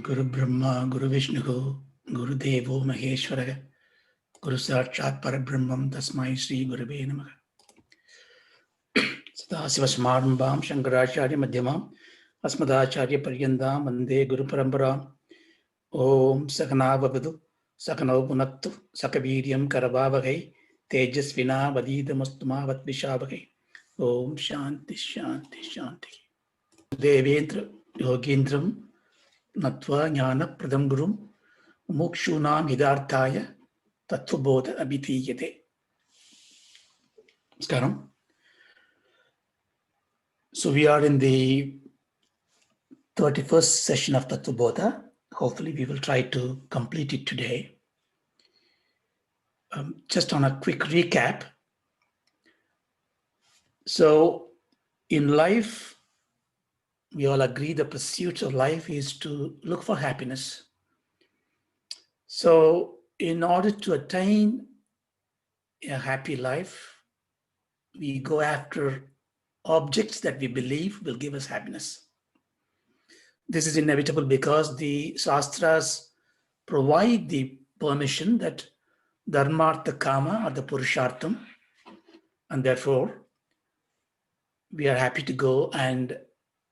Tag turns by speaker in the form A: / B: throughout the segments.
A: Guru Brahma, Guru Vishnu, Guru Devo Maheshwara, Guru Sakshat Parabrahmam Tasmai Sri Gurave Namaha. Sadasiva Smarambam Shankaracharya Madhyamam Asmadacharya Paryandam Vande Guru Paramparam. Om Sakana Vavadu Sakano Punattu Sakaviryam Karavavagai Tejasvina Vadidamastuma Vatvishabhagai. Om Shanti Shanti Shanti. Devendra Yogindram Natva Jnana Pradam Gurum Mukshunam Hidarthaya Tattva Bodha Abhidhiyate. Namaskaram. So we are in the 31st session of Tattva Bodha. Hopefully we will try to complete it today. Just on a quick recap. So in life, we all agree the pursuit of life is to look for happiness. So in order to attain a happy life, we go after objects that we believe will give us happiness. This is inevitable because the Shastras provide the permission that Dharmartha Kama are the Purushartham, and therefore we are happy to go and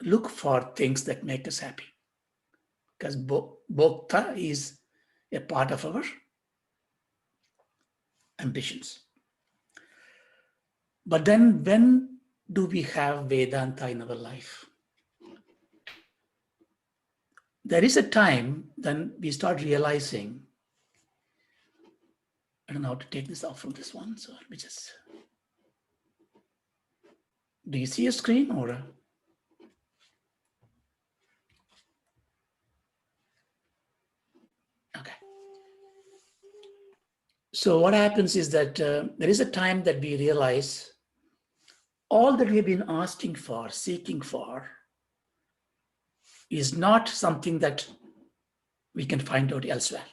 A: look for things that make us happy. Because Bhokta is a part of our ambitions. But then when do we have Vedanta in our life? There is a time then we start realizing, I don't know how to take this off from this one, so let me just, do you see a screen or? Okay. So what happens is that there is a time that we realize all that we have been asking for, seeking for, is not something that we can find out elsewhere.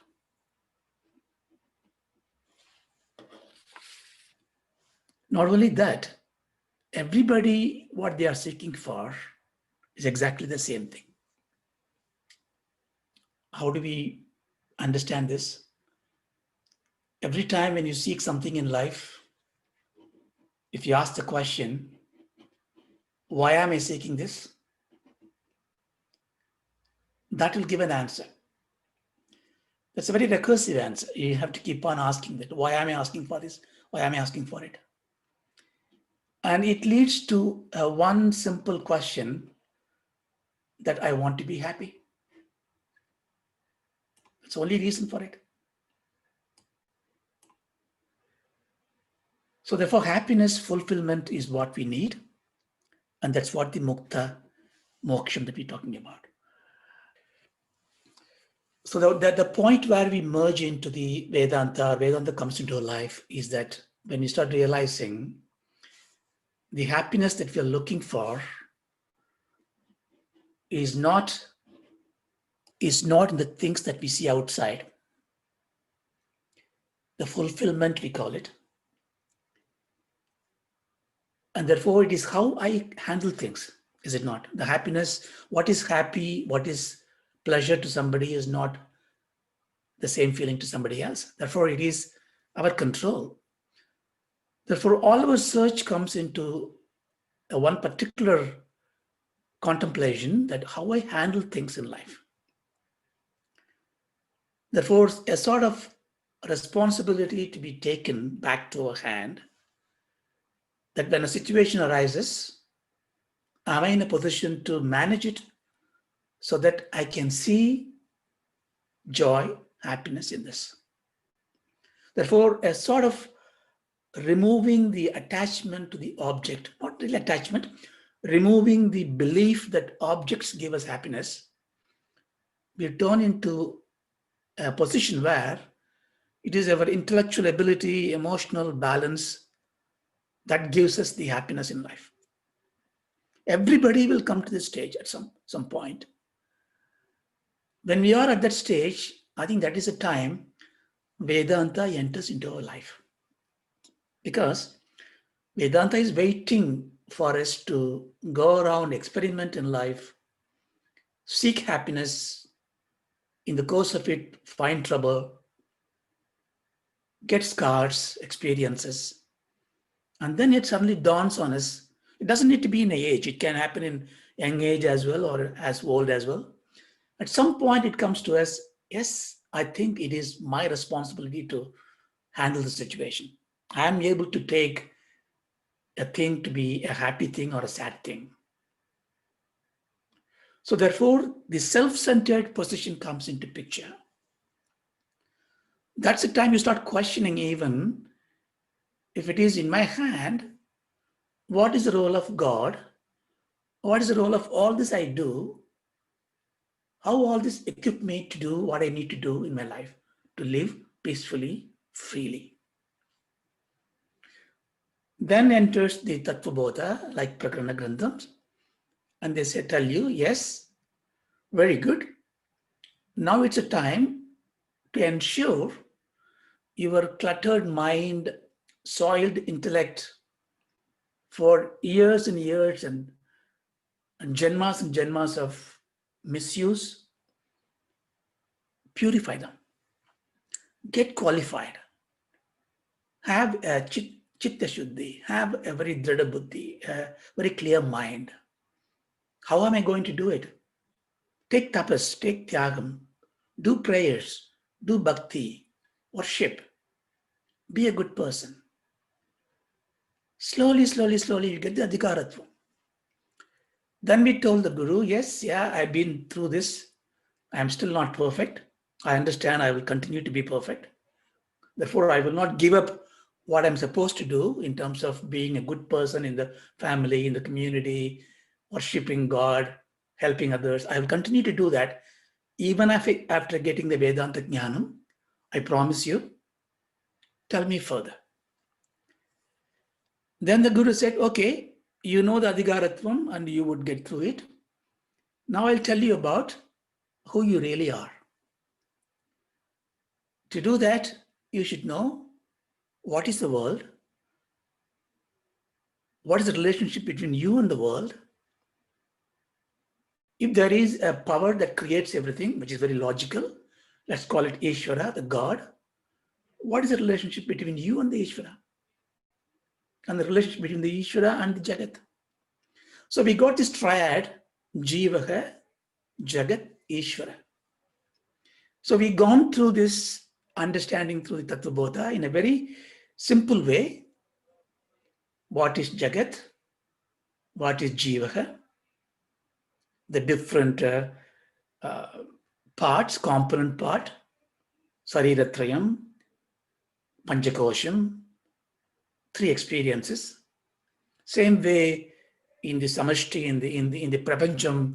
A: Not only that, everybody, what they are seeking for is exactly the same thing. How do we understand this? Every time when you seek something in life, if you ask the question, why am I seeking this? That will give an answer. That's a very recursive answer. You have to keep on asking that. Why am I asking for this? Why am I asking for it? And it leads to one simple question that I want to be happy. That's the only reason for it. So therefore, happiness, fulfillment is what we need. And that's what the mukta, moksham that we're talking about. So the point where we merge into the Vedanta comes into our life is that when we start realizing the happiness that we are looking for is not in the things that we see outside. The fulfillment, we call it. And therefore, it is how I handle things, is it not? The happiness, what is happy, what is pleasure to somebody is not the same feeling to somebody else. Therefore, it is our control. Therefore, all our search comes into one particular contemplation that how I handle things in life. Therefore, a sort of responsibility to be taken back to our hand, that when a situation arises, am I in a position to manage it so that I can see joy, happiness in this. Therefore, a sort of removing the attachment to the object, not really attachment, removing the belief that objects give us happiness, we turn into a position where it is our intellectual ability, emotional balance that gives us the happiness in life. Everybody will come to this stage at some point. When we are at that stage, I think that is a time Vedanta enters into our life. Because Vedanta is waiting for us to go around, experiment in life, seek happiness, in the course of it, find trouble, get scars, experiences, and then it suddenly dawns on us. It doesn't need to be in an age. It can happen in young age as well or as old as well. At some point it comes to us, yes, I think it is my responsibility to handle the situation. I am able to take a thing to be a happy thing or a sad thing. So therefore, the self-centered position comes into picture. That's the time you start questioning, even if it is in my hand, what is the role of God? What is the role of all this I do? How all this equip me to do what I need to do in my life, to live peacefully, freely. Then enters the Tattva Bodha, like Prakarana Granthams, and they say, tell you, yes, very good. Now it's a time to ensure your cluttered mind, soiled intellect for years and years and janmas of misuse, purify them, get qualified, have a chitta shuddhi, have a very drida buddhi, a very clear mind. How am I going to do it? Take tapas, take tyagam, do prayers, do bhakti, worship, be a good person. Slowly, slowly, slowly, you get the adhikaratva. Then we told the Guru, yes, yeah, I've been through this. I'm still not perfect. I understand I will continue to be perfect. Therefore, I will not give up what I'm supposed to do in terms of being a good person in the family, in the community, worshipping God, helping others. I will continue to do that. Even after getting the Vedanta Jnanam, I promise you, tell me further. Then the Guru said, okay, you know the Adhikaratvam and you would get through it. Now I'll tell you about who you really are. To do that, you should know what is the world, what is the relationship between you and the world. If there is a power that creates everything, which is very logical, let's call it Ishvara, the God, what is the relationship between you and the Ishvara? And the relationship between the Ishvara and the Jagat. So we got this triad, Jivaha, Jagat, Ishvara. So we've gone through this understanding through the Tattva Bodha in a very simple way. What is Jagat? What is Jivaha? The different parts, component part, Sariratrayam, Panchakosham, three experiences. Same way in the Samashti, in the Prapancham,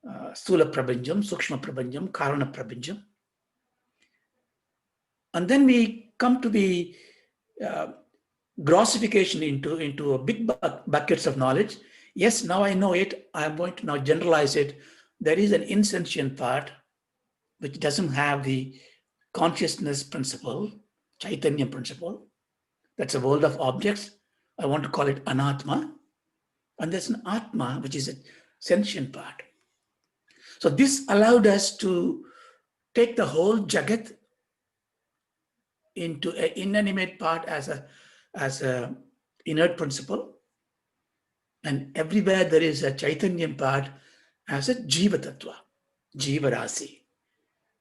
A: Sthula Prapancham, Sukshma Prapancham, Karana Prapancham. And then we come to the grossification into a big buckets of knowledge. Yes, now I know it. I'm going to now generalize it. There is an insentient part which doesn't have the consciousness principle, Chaitanya principle. That's a world of objects. I want to call it Anatma. And there's an Atma, which is a sentient part. So this allowed us to take the whole Jagat into an inanimate part as a inert principle. And everywhere there is a Chaitanya part as a Jiva Tattva, Jiva Rasi.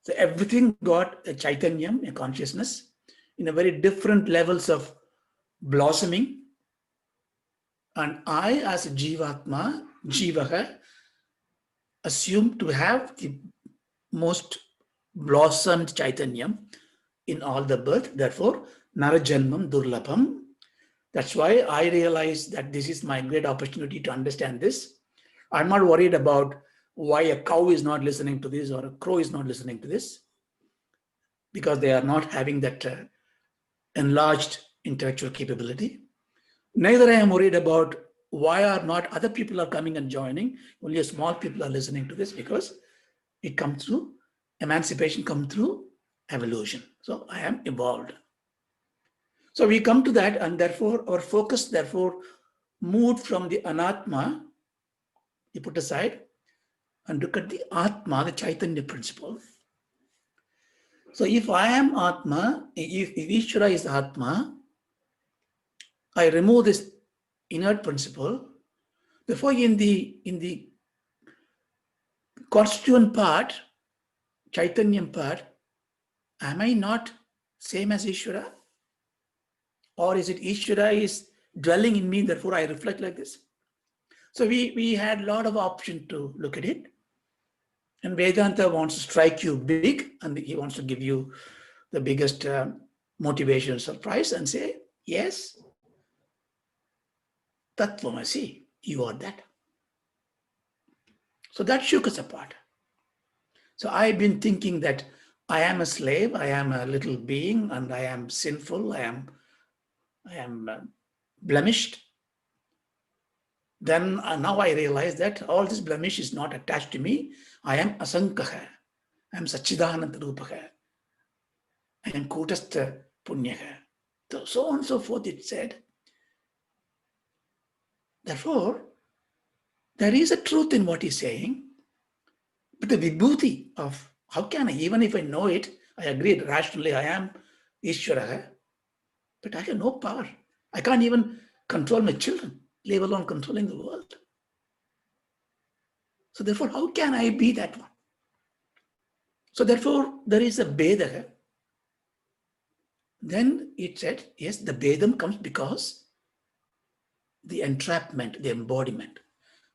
A: So everything got a Chaitanyam, a consciousness, in a very different levels of blossoming. And I, as a Jivatma, Jivaha, assume to have the most blossomed Chaitanyam in all the birth. Therefore, Narajanmam Durlabham. That's why I realized that this is my great opportunity to understand this. I'm not worried about why a cow is not listening to this or a crow is not listening to this, because they are not having that enlarged intellectual capability. Neither I am worried about why are not other people are coming and joining. Only a small people are listening to this, because it comes through emancipation, comes through evolution. So I am evolved. So we come to that, and therefore our focus therefore moved from the Anatma, we put aside, and look at the Atma, the Chaitanya principle. So if I am Atma, if Ishvara is Atma, I remove this inert principle. Therefore, in the constituent part, Chaitanyam part, am I not same as Ishvara? Or is it Ishvara is dwelling in me, therefore I reflect like this? So we had a lot of options to look at it. And Vedanta wants to strike you big, and he wants to give you the biggest motivation surprise and say, yes, Tattvamasi, you are that. So that shook us apart. So I've been thinking that I am a slave, I am a little being, and I am sinful, I am blemished. Then now I realize that all this blemish is not attached to me. I am asankaha, I am Sachidananda Rupaha, I am Kutastha Punyaha. So on and so forth, it said. Therefore, there is a truth in what he's saying, but the vibhuti of how can I, even if I know it, I agree rationally, I am Ishvara, but I have no power. I can't even control my children, leave alone controlling the world. So therefore, how can I be that one? So therefore, there is a Beda. Then it said, yes, the Bedam comes because the entrapment, the embodiment.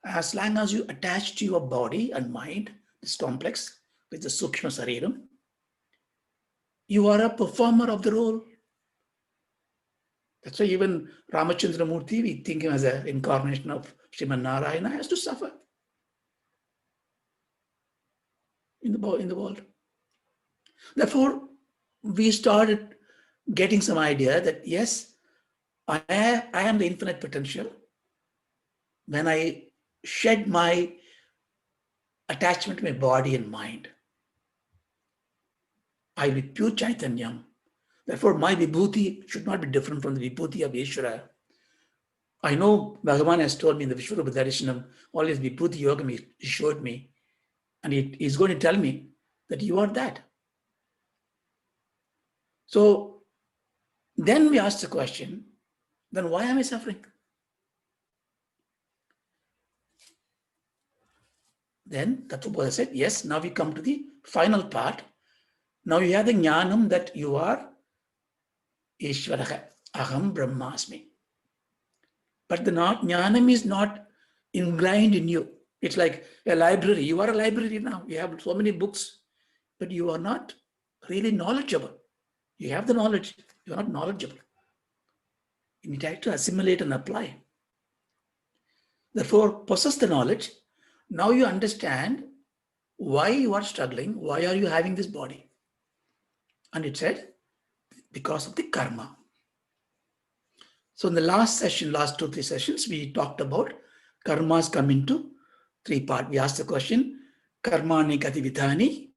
A: As long as you attach to your body and mind, this complex, with the Sukshma Sariram, you are a performer of the role. That's why even Ramachandra Murthy, we think him as an incarnation of Sriman Narayana, has to suffer in the world. Therefore, we started getting some idea that yes, I am the infinite potential. When I shed my attachment to my body and mind, I will be pure Chaitanyam. Therefore, my vibhuti should not be different from the vibhuti of Ishvara. I know Bhagavan has told me in the Vishwarupa Darshanam, all his vibhuti yoga he showed me, and he's going to tell me that you are that. So then we ask the question, then why am I suffering? Then Tattva Bodha said, yes, now we come to the final part. Now you have the Jnanam that you are Ishvaraha, Aham Brahmasmi. But the Jnanam is not ingrained in you. It's like a library. You are a library now. You have so many books, but you are not really knowledgeable. You have the knowledge. You are not knowledgeable. You need to assimilate and apply. Therefore, possess the knowledge. Now you understand why you are struggling. Why are you having this body? And it said, because of the karma. So in the last 2-3 sessions, we talked about karmas come into 3 parts. We asked the question, karmani gati vidhani,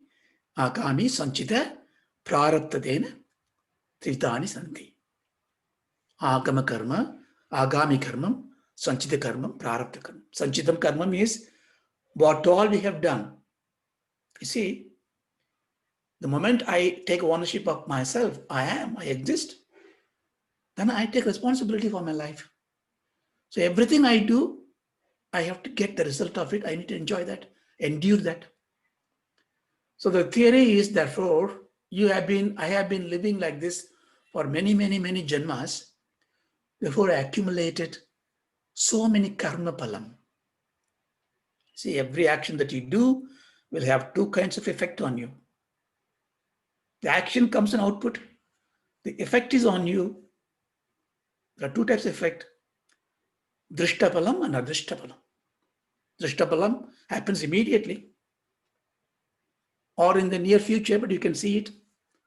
A: agami sanchita, prarabdadena, trivitani santi. Agama karma, agami karmam, sanchita karmam, prarabdha karmam. Sanchitam karmam is what all we have done. You see, the moment I take ownership of myself, I exist, then I take responsibility for my life. So everything I do, I have to get the result of it. I need to enjoy that, endure that. So the theory is, therefore, I have been living like this for many, many, many janmas. Therefore, I accumulated so many karma palam. See, every action that you do will have 2 kinds of effect on you. The action comes an output. The effect is on you. There are 2 types of effect. Drishtapalam and adrishtapalam. Drishtapalam happens immediately or in the near future, but you can see it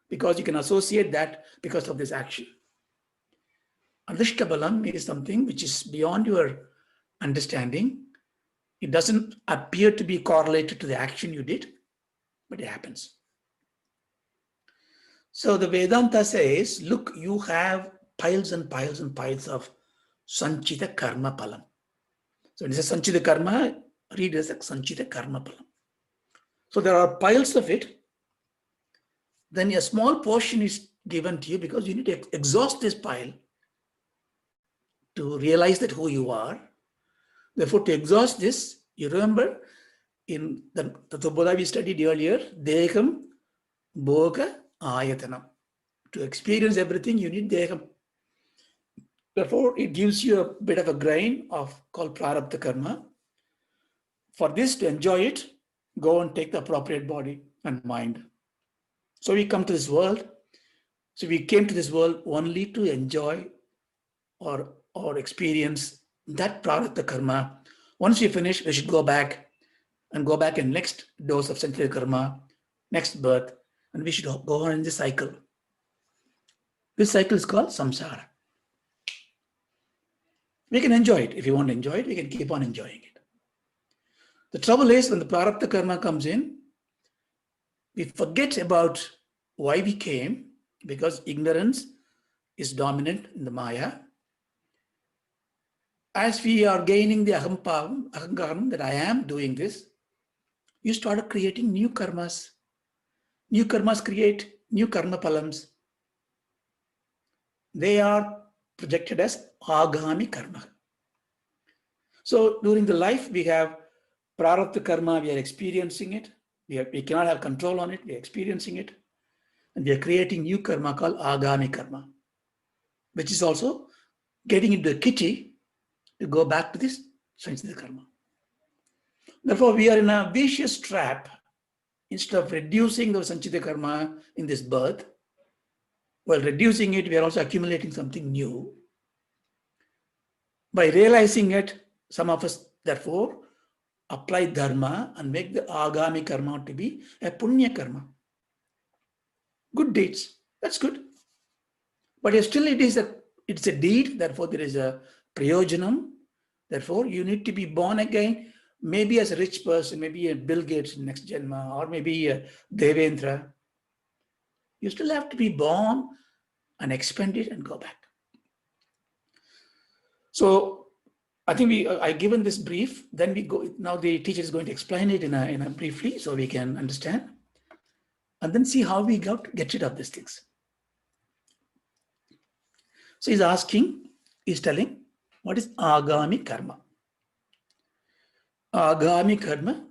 A: because you can associate that because of this action. Adrishtapalam is something which is beyond your understanding. It doesn't appear to be correlated to the action you did, but it happens. So the Vedanta says, look, you have piles and piles and piles of sanchita karma palam. So when it says sanchita karma, read it as sanchita karma palam. So there are piles of it. then a small portion is given to you because you need to exhaust this pile to realize that who you are. Therefore, to exhaust this, you remember in the Tattva Bodha we studied earlier, Deham, Bhoga, Ayatanam. To experience everything, you need Deham. Therefore, it gives you a bit of a grain of called Prarabdha Karma. For this, to enjoy it, go and take the appropriate body and mind. So we come to this world. So we came to this world only to enjoy or experience that Prarabdha Karma. Once we finish, we should go back in next dose of Sanchita Karma, next birth, and we should go on in this cycle. This cycle is called samsara. We can enjoy it. If you want to enjoy it, we can keep on enjoying it. The trouble is when the Prarabdha Karma comes in, we forget about why we came, because ignorance is dominant in the Maya. As we are gaining the ahankaram, that I am doing this, you started creating new karmas. New karmas create new karma palams. They are projected as agami karma. So during the life, we have prarabdha karma, we are experiencing it. We cannot have control on it, we are experiencing it. And we are creating new karma called agami karma, which is also getting into a kitty to go back to this sanchita karma. Therefore, we are in a vicious trap. Instead of reducing the sanchita karma in this birth, while reducing it, we are also accumulating something new. By realizing it, some of us, therefore, apply dharma and make the agami karma to be a punya karma. Good deeds, that's good. But still it's a deed, therefore there is a prayojanam. Therefore, you need to be born again, maybe as a rich person, maybe a Bill Gates in next Janma, or maybe a Devendra. You still have to be born and expend it and go back. So I think I given this brief, then we go, now the teacher is going to explain it in a briefly so we can understand, and then see how we get rid of these things. So he's telling, what is agami karma? Agami karma,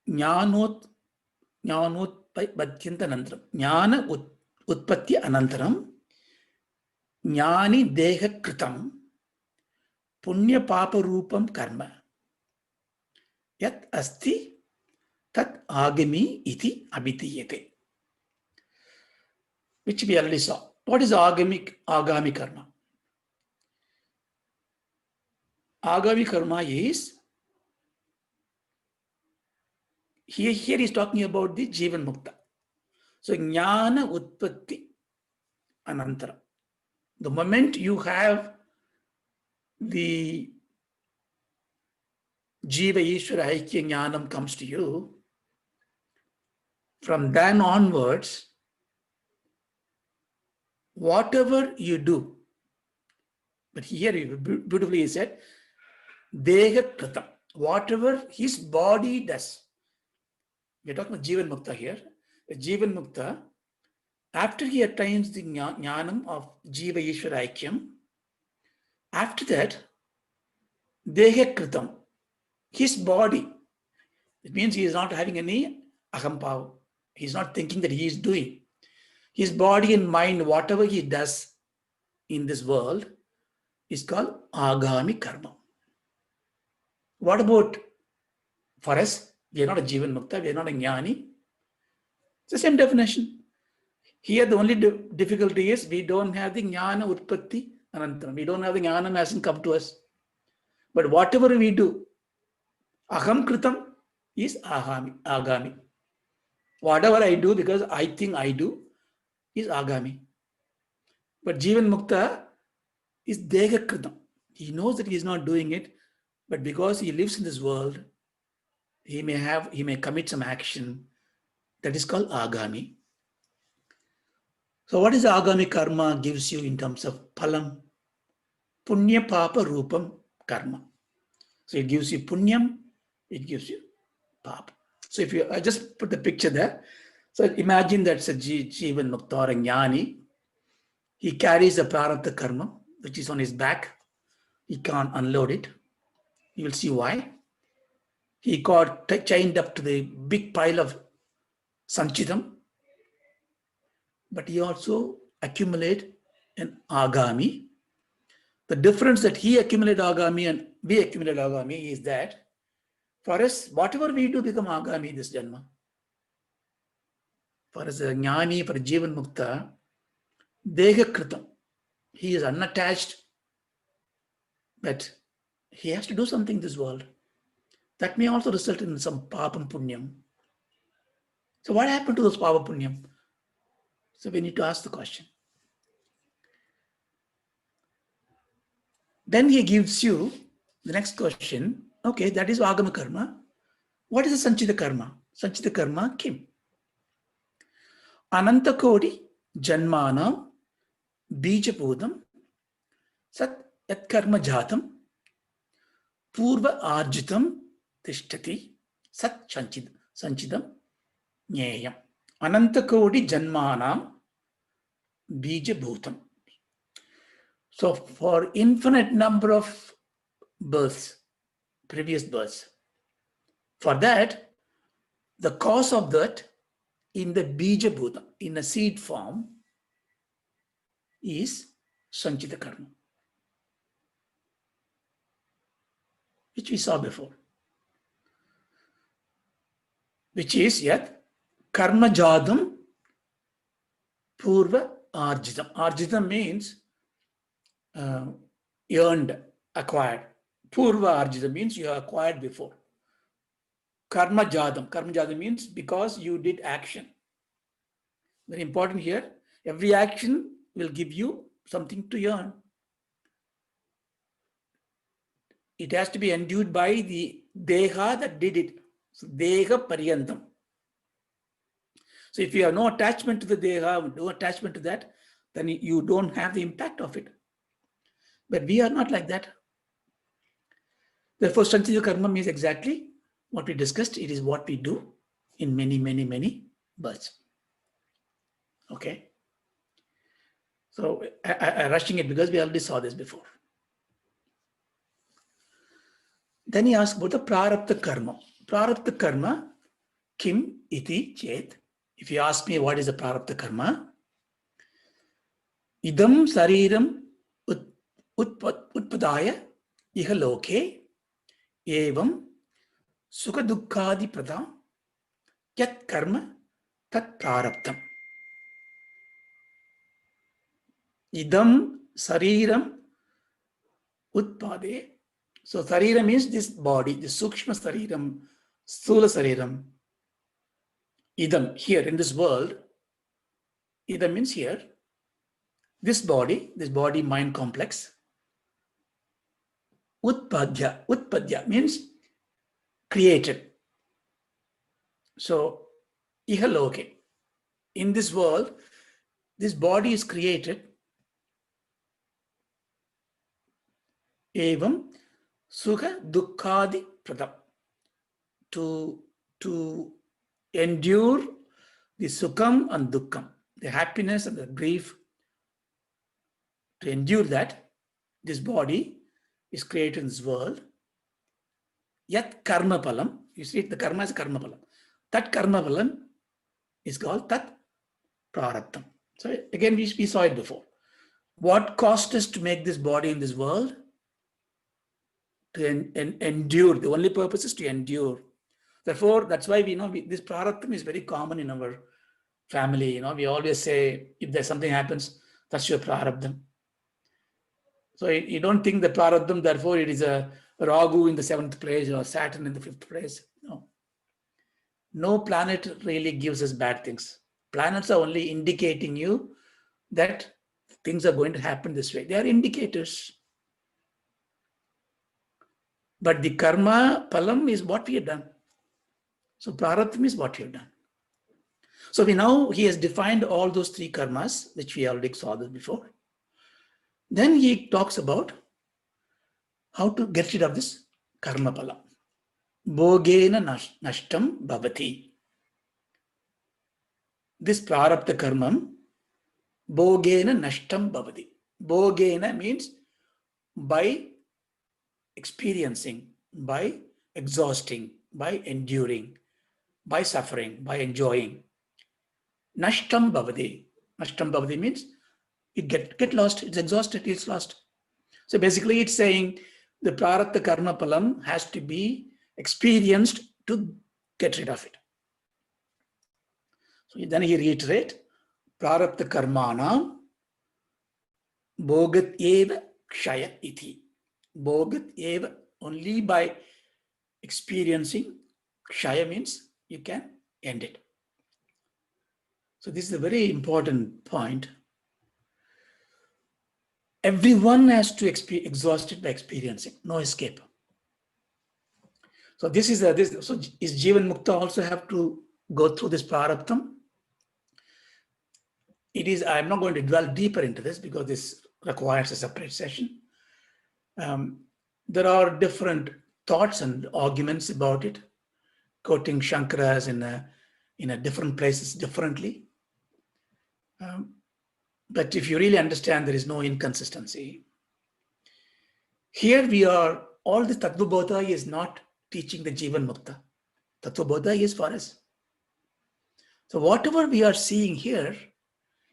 A: jnanot pathyanta anantaram, jnana utpatti anantaram, jnani deha kritam, punya papa rupam karma, yat asti tat agami iti abhitiyate. Which we already saw. What is agami karma? Agami karma is, here he's talking about the Jivan Mukta. So Jnana Utpatti Anantara. The moment you have the Jiva Ishvara Aikya Jnanam comes to you, from then onwards, whatever you do, but here beautifully he said, Deha Kritam, whatever his body does. We're talking about Jivan Mukta here. The Jivan Mukta, after he attains the Jnanam of Jiva Ishvara Aikyam, after that, Deha Kritam, his body, it means he is not having any ahampav. He's not thinking that he is doing. His body and mind, whatever he does in this world, is called agami karma. What about for us? We are not a Jivan Mukta, we are not a Jnani. It's the same definition. Here the only difficulty is we don't have the Jnana Utpatti Anantaram. We don't have the Jnanam hasn't come to us. But whatever we do, Aham Kritam is Agami. Whatever I do because I think I do is Agami. But Jivan Mukta is Deha Kritam. He knows that he is not doing it, but because he lives in this world, he may commit some action that is called Agami. So what is Agami karma gives you in terms of Palam? Punya Papa Rupam Karma. So it gives you Punyam, it gives you Papa. So if I just put the picture there, So imagine that's a Jivan Mukta or a Jnani. He carries a prarabdha karma, which is on his back. He can't unload it. You will see why. He got chained up to the big pile of sanchitam, but he also accumulate an agami. The difference that he accumulate agami and we accumulate agami is that for us, whatever we do become agami this janma. For us, a jnani, for a jivan mukta, deha kritam. He is unattached, but he has to do something in this world. That may also result in some papam punyam. So what happened to those papa punyam? So we need to ask the question. Then he gives you the next question. Okay, that is agama karma. What is the sanchita karma? Sanchita karma kim? Ananta kodi janmana bija bodham sat yat karma jatam purva arjitam tishtati sat sanchidam nyeyam. Ananta kodi janmana bija bhutam. So for infinite number of births, previous births, for that, the cause of that in the bija bhutam, in a seed form, is sanchita karma, which we saw before, which is yet karma jadam purva arjitam. Arjitam means earned, acquired. Purva arjitam means you have acquired before. Karma jadam. Karma jadam means because you did action. Very important here. Every action will give you something to earn. It has to be endued by the deha that did it. So deha paryantam. So if you have no attachment to the deha, no attachment to that, then you don't have the impact of it. But we are not like that. Therefore, sanchita karma means exactly what we discussed. It is what we do in many, many, many births. Okay. So I'm rushing it because we already saw this before. Then he asks about the prarabdha karma. Prarabdha karma, kim iti chet. If you ask me what is the prarabdha karma, idam sariram utpadaya iha loke evam sukha dukkhadi pradam yat karma tat prarabdham. Idam sariram utpade. So sarira means this body, the sukshma sariram, sthula sariram. Idam, here in this world, idam means here, this body mind complex. Utpadya means created. So ihaloke, in this world, this body is created. Evam sukha dukkhadi pradam, to endure the sukham and dukkham, the happiness and the grief. To endure that, this body is created in this world. Yat karma palam, you see the karma is karma palam. That karma palam is called tat prarabdham. So again, we saw it before. What cost us to make this body in this world? To endure. The only purpose is to endure. Therefore, that's why we know this prarabdham is very common in our family. We always say, if there's something happens, that's your prarabdham. So you don't think the prarabdham, therefore it is a Ragu in the 7th place or Saturn in the 5th place. No. No planet really gives us bad things. Planets are only indicating you that things are going to happen this way. They are indicators. But the karma palam is what we have done. So prarabdham is what you have done. So he has defined all those 3 karmas, which we already saw this before. Then he talks about how to get rid of this karma palam. Bhogena nashtam bhavati. this prarabdha karmam, bhogena nashtam bhavati. Bhogena means by experiencing, by exhausting, by enduring, by suffering, by enjoying. Nashtam bhavati. Nashtam bhavati means it get lost, it's exhausted, it's lost. So basically it's saying the prarabdha karma palam has to be experienced to get rid of it. So then he reiterates, prarabdha karmanam bhogat eva kshaya iti. Bhogat eva, only by experiencing. Kshaya means you can end it. So this is a very important point. Everyone has to exhaust it by experiencing, no escape. So this is so is Jivan Mukta also have to go through this prarabdham? It is, I'm not going to dwell deeper into this because this requires a separate session. There are different thoughts and arguments about it, quoting Shankaras in a different places differently. But if you really understand, there is no inconsistency. Here we are, all this Tattva Bodha is not teaching the Jivan Mukta. Tattva Bodha is for us. So whatever we are seeing here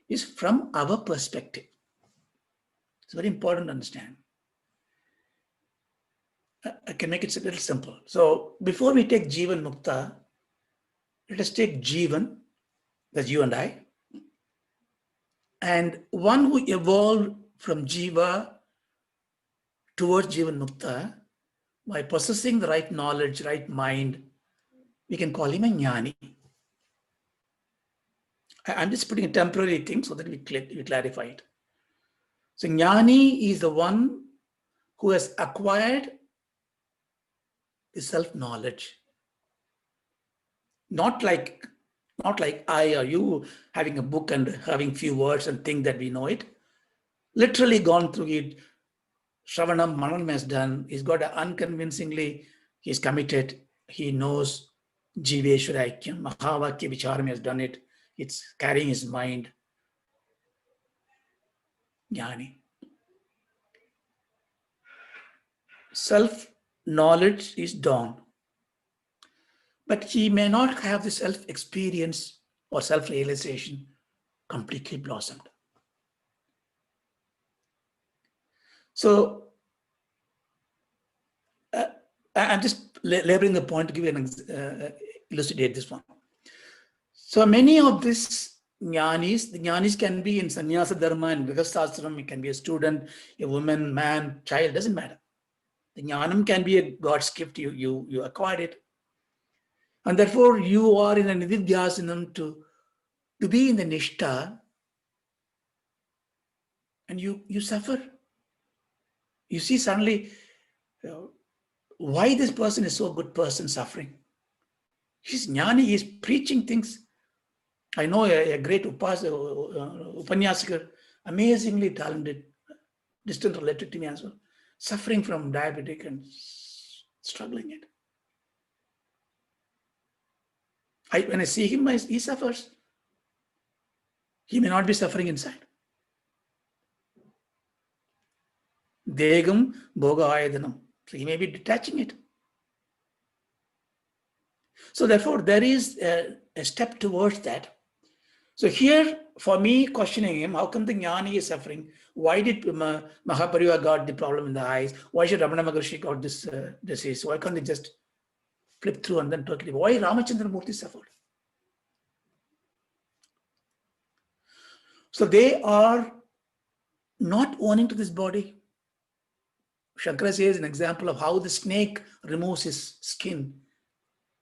A: is from our perspective. It's very important to understand. I can make it a little simple. So before we take Jivan Mukta, let us take Jivan, that's you and I, and one who evolved from Jiva towards Jivan Mukta by possessing the right knowledge, right mind, we can call him a Jnani. I'm just putting a temporary thing so that we clarify it. So Jnani is the one who has acquired the self-knowledge. Not like I or you having a book and having few words and think that we know it. Literally gone through it. Shravanam, Mananam has done. He's got unconvincingly, he's committed. He knows Jiveshwara Aikyam. Maha, Vakya, Vicharam has done it. It's carrying his mind. Jnani. Self-knowledge is dawn. But he may not have the self-experience or self-realization completely blossomed. So I'm just laboring the point to give you an elucidate this one. So many of these jnanis, the jnanis can be in sannyasa dharma and grihasthashram, it can be a student, a woman, man, child, doesn't matter. The jnanam can be a God's gift, you acquired it. And therefore you are in a nididhyasanam to be in the nishta, and you suffer. You see suddenly, why this person is so good person suffering? He's jnani, he's preaching things. I know a great upanyasika, amazingly talented, distant related to me as well, suffering from diabetic and struggling it. When I see him, he suffers. He may not be suffering inside. Degam bhoga ayadanam. So he may be detaching it. So therefore, there is a step towards that. So here, for me, questioning him, how come the jnani is suffering? Why did Mahapariva got the problem in the eyes? Why should Ramana Maharshi got this disease? Why can't they just flip through and then totally? Why Ramachandra Murthy suffered? So they are not owning to this body. Shankara says an example of how the snake removes his skin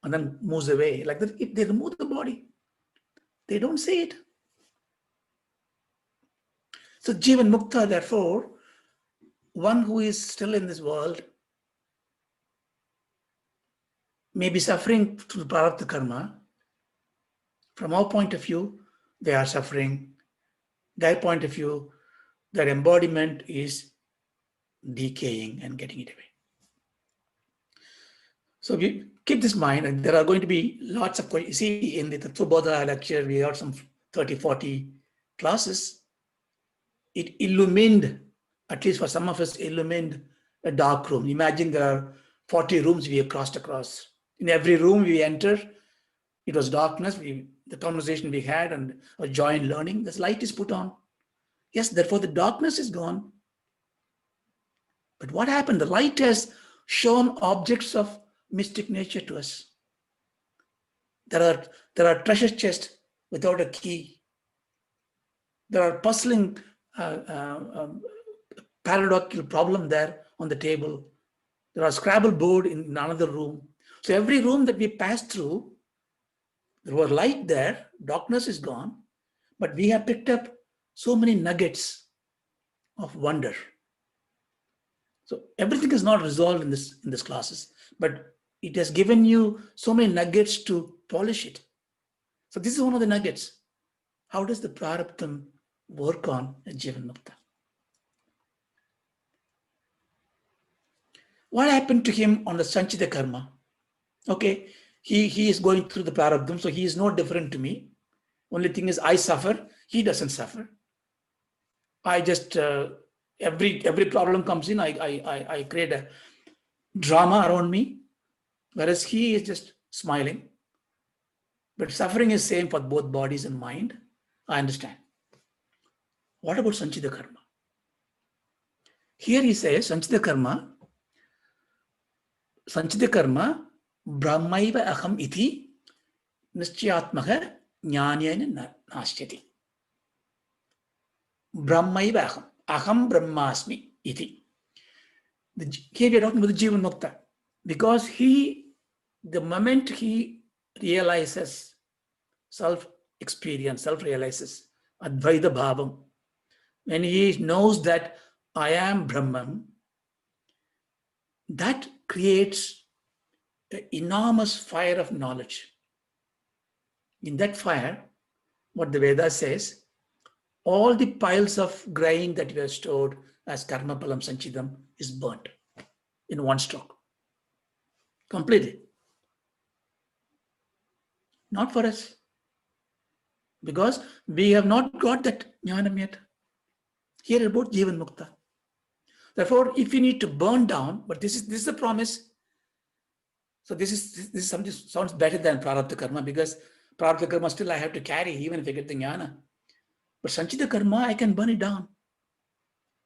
A: and then moves away. Like that, they remove the body. They don't say it. So Jivan Mukta, therefore, one who is still in this world may be suffering through the prarabdha karma. From our point of view, they are suffering. Their point of view, their embodiment is decaying and getting it away. So we keep this in mind, and there are going to be lots of questions. See, in the Tattva Bodha lecture, we have some 30, 40 classes, it illumined, at least for some of us, illumined a dark room. Imagine there are 40 rooms we have crossed across. In every room we enter, it was darkness. The conversation we had and a joy in learning, this light is put on. Yes, therefore the darkness is gone. But what happened? The light has shown objects of mystic nature to us. There are treasure chests without a key. There are puzzling paradoxical problem there on the table. There are Scrabble board in another room. So every room that we passed through, there was light there, darkness is gone, but we have picked up so many nuggets of wonder. So everything is not resolved in this classes, but it has given you so many nuggets to polish it. So this is one of the nuggets. How does the prarabdham work on a Jivan Mukta? What happened to him on the Sanchita karma? Okay, he is going through the prarabdham, so he is no different to me. Only thing is I suffer, he doesn't suffer. I just, every problem comes in, I create a drama around me, whereas he is just smiling. But suffering is same for both bodies and mind. I understand. What about Sanchita karma? Here he says, Sanchita karma, brahmaiva aham iti nischyatmaha jnanena nasyati. Brahmaiva aham brahmasmi iti. Here we are talking about the Jivan Mukta. Because the moment he realizes self-experience, self-realizes, Advaita bhavam, when he knows that I am Brahman, that creates an enormous fire of knowledge. In that fire, what the Veda says, all the piles of grain that we have stored as karma palam sanchidam is burnt in one stroke. Completely. Not for us. Because we have not got that jnanam yet. Here about Jivan Mukta. Therefore, if you need to burn down, but this is a promise. So this is something sounds better than prarabdha karma, because prarabdha karma still I have to carry even if I get the jnana. But sanchita karma, I can burn it down.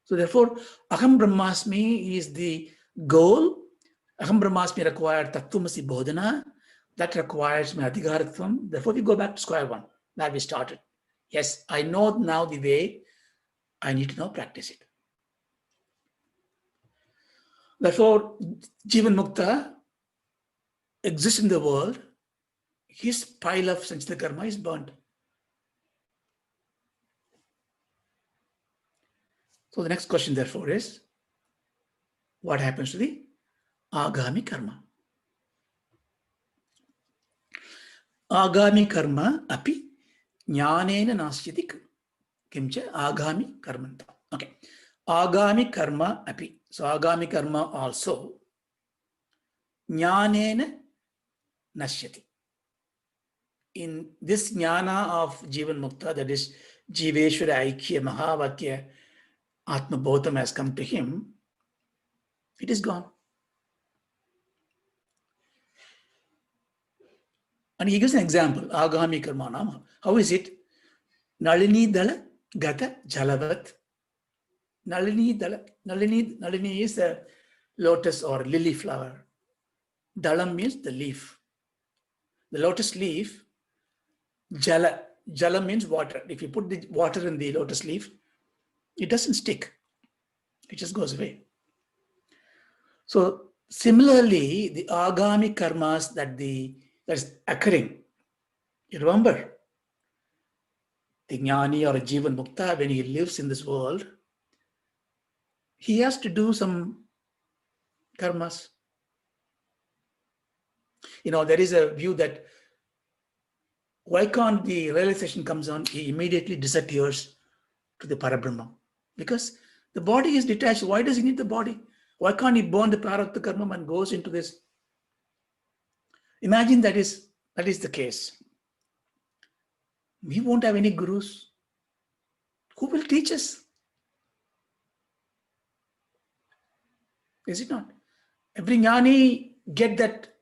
A: So therefore, aham brahmasmi is the goal. Aham brahmasmi requires tattvamasi bodhana. That requires my adhikaratvam. Therefore, we go back to square one, where we started. Yes, I know now the way. I need to now practice it. Therefore, Jivan Mukta exists in the world. His pile of sanchita karma is burnt. So the next question, therefore, is what happens to the agami karma? Agami karma api jnanena nasyati kimcha agami karma. Okay. Agami karma api. So agami karma also jnanena nasyati. In this jnana of Jivan Mukta, that is Jiveshwara Aikya Maha Vakya Atma Bodham has come to him, it is gone. And he gives an example, Agami Karma Nama. How is it? Nalini Dala Gata Jalavat. Nalini is a lotus or lily flower. Dalam means the leaf. The lotus leaf, Jala means water. If you put the water in the lotus leaf, it doesn't stick. It just goes away. So similarly, the agami karmas that is occurring, you remember, the jnani or a Jivan Mukta, when he lives in this world, he has to do some karmas. There is a view that why can't the realization comes on, he immediately disappears to the Parabrahma? Because the body is detached. Why does he need the body? Why can't he burn the prarabdha karma and goes into this? Imagine that is the case. We won't have any gurus. Who will teach us? Is it not? Every jnani get that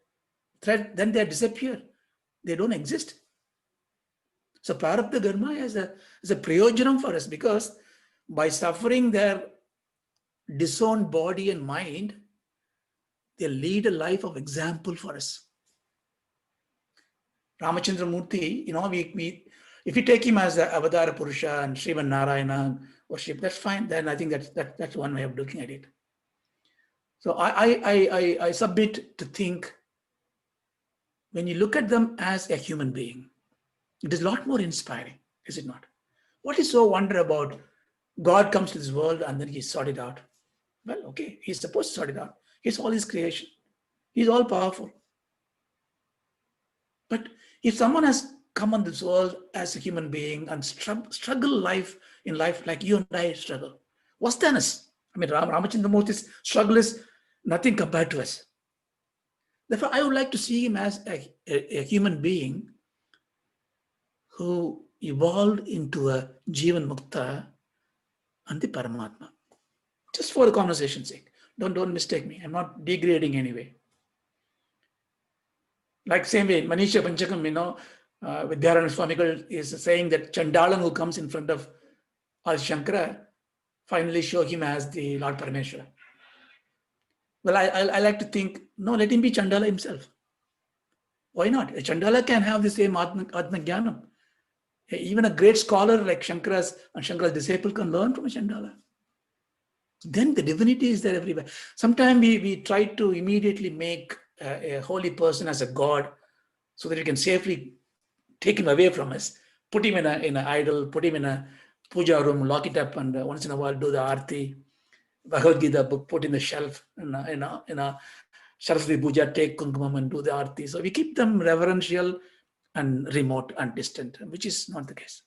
A: thread, then they disappear. They don't exist. So prarabdha karma is a prayojanam for us, because by suffering their disowned body and mind, they lead a life of example for us. Ramachandra Murthy, if we take him as the Avadara Purusha and Sriman Narayana worship, that's fine. Then I think that's one way of looking at it. So I submit to think, when you look at them as a human being, it is a lot more inspiring, is it not? What is so wonder about God comes to this world and then he sort it out? Well, okay, he's supposed to sort it out. He's all his creation. He's all powerful. But if someone has come on this world as a human being and struggle in life like you and I struggle, what's than us? I mean, Ramachandra Murthy's struggle is nothing compared to us. Therefore, I would like to see him as a human being who evolved into a Jivan Mukta and the Paramatma. Just for the conversation's sake. Don't mistake me. I'm not degrading anyway. Like same way, Manisha Panchakam, Vidyarana Swamigal is saying that Chandalan who comes in front of Adi Shankara finally show him as the Lord Parameshwara. Well, I like to think, no, let him be Chandala himself. Why not? A Chandala can have the same Atma Jnanam. Even a great scholar like Shankara's disciple can learn from a Chandala. Then the divinity is there everywhere. Sometimes we try to immediately make a holy person as a god so that we can safely take him away from us, put him in an idol, put him in a puja room, lock it up, and once in a while do the arti. Bhagavad Gita book put in the shelf, in a Saraswati Puja, take kumkumam and do the arti. So we keep them reverential and remote and distant, which is not the case.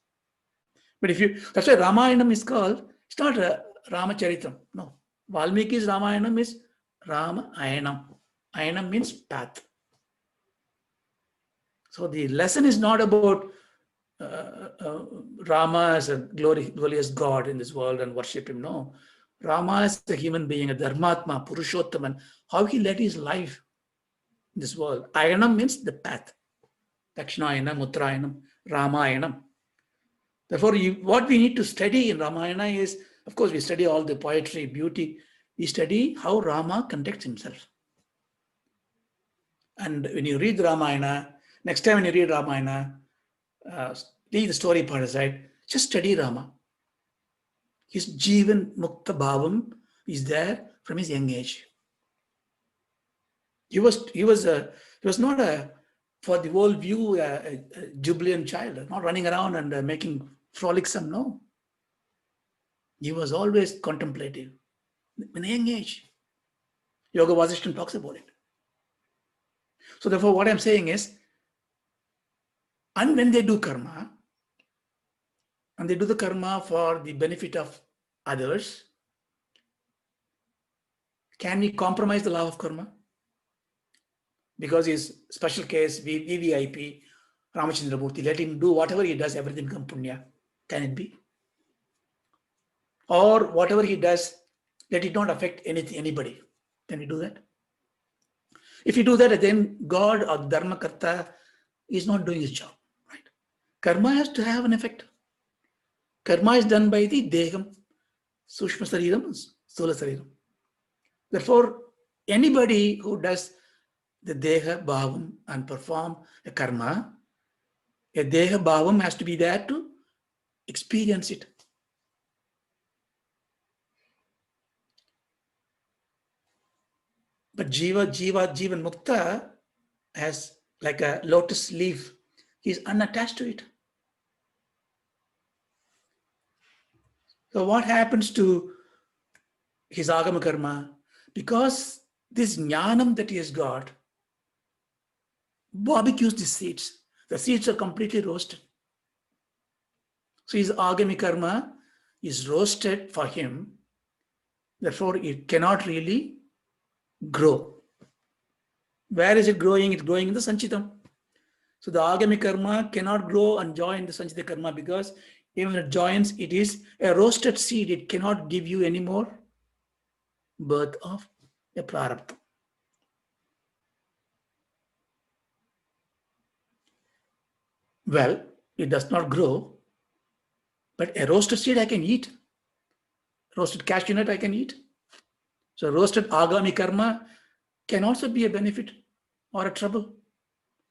A: But that's why Ramayanam is called, it's not a Ramacharitam. No. Valmiki's Ramayanam is Rama Ayanam. Ayanam means path. So the lesson is not about Rama as a glorious God in this world and worship him. No. Rama as a human being, a Dharmatma, Purushottaman, how he led his life in this world. Ayanam means the path. Dakshinayana, Uttrayanam, Ramayanam. Therefore, what we need to study in Ramayana is, of course, we study all the poetry, beauty. We study how Rama conducts himself. And when you read Ramayana, next time when you read Ramayana, leave the story part aside, just study Rama. His Jivan Mukta Bhavam is there from his young age. He was not for the world view, a jubilant child, not running around and making frolicsome, no. He was always contemplative in a young age. Yoga Vasishtan talks about it. So therefore, what I'm saying is, and when they do karma, and they do the karma for the benefit of others, can we compromise the law of karma? Because his special case, VVIP, Ramachandra Murthy, let him do whatever he does, everything become punya. Can it be? Or whatever he does, let it not affect anybody. Can we do that? If you do that, then God or Dharma Karta is not doing his job. Right? Karma has to have an effect. Karma is done by the Deham, Sushma Sariram, Stula Sariram. Therefore, anybody who does the Deha Bhavam and perform a karma, a Deha Bhavam has to be there to experience it. But Jivan Mukta has like a lotus leaf. He's unattached to it. So what happens to his Agama Karma? Because this Jnanam that he has got barbecues the seeds. The seeds are completely roasted. So his Agami Karma is roasted for him. Therefore, it cannot really grow. Where is it growing? It's growing in the Sanchitam. So the agami karma cannot grow and join the sanchita karma, because even if it joins, it is a roasted seed. It cannot give you any more birth of a prarabdha. Well, it does not grow, but a roasted seed I can eat. Roasted cashew nut I can eat. So roasted agami karma can also be a benefit or a trouble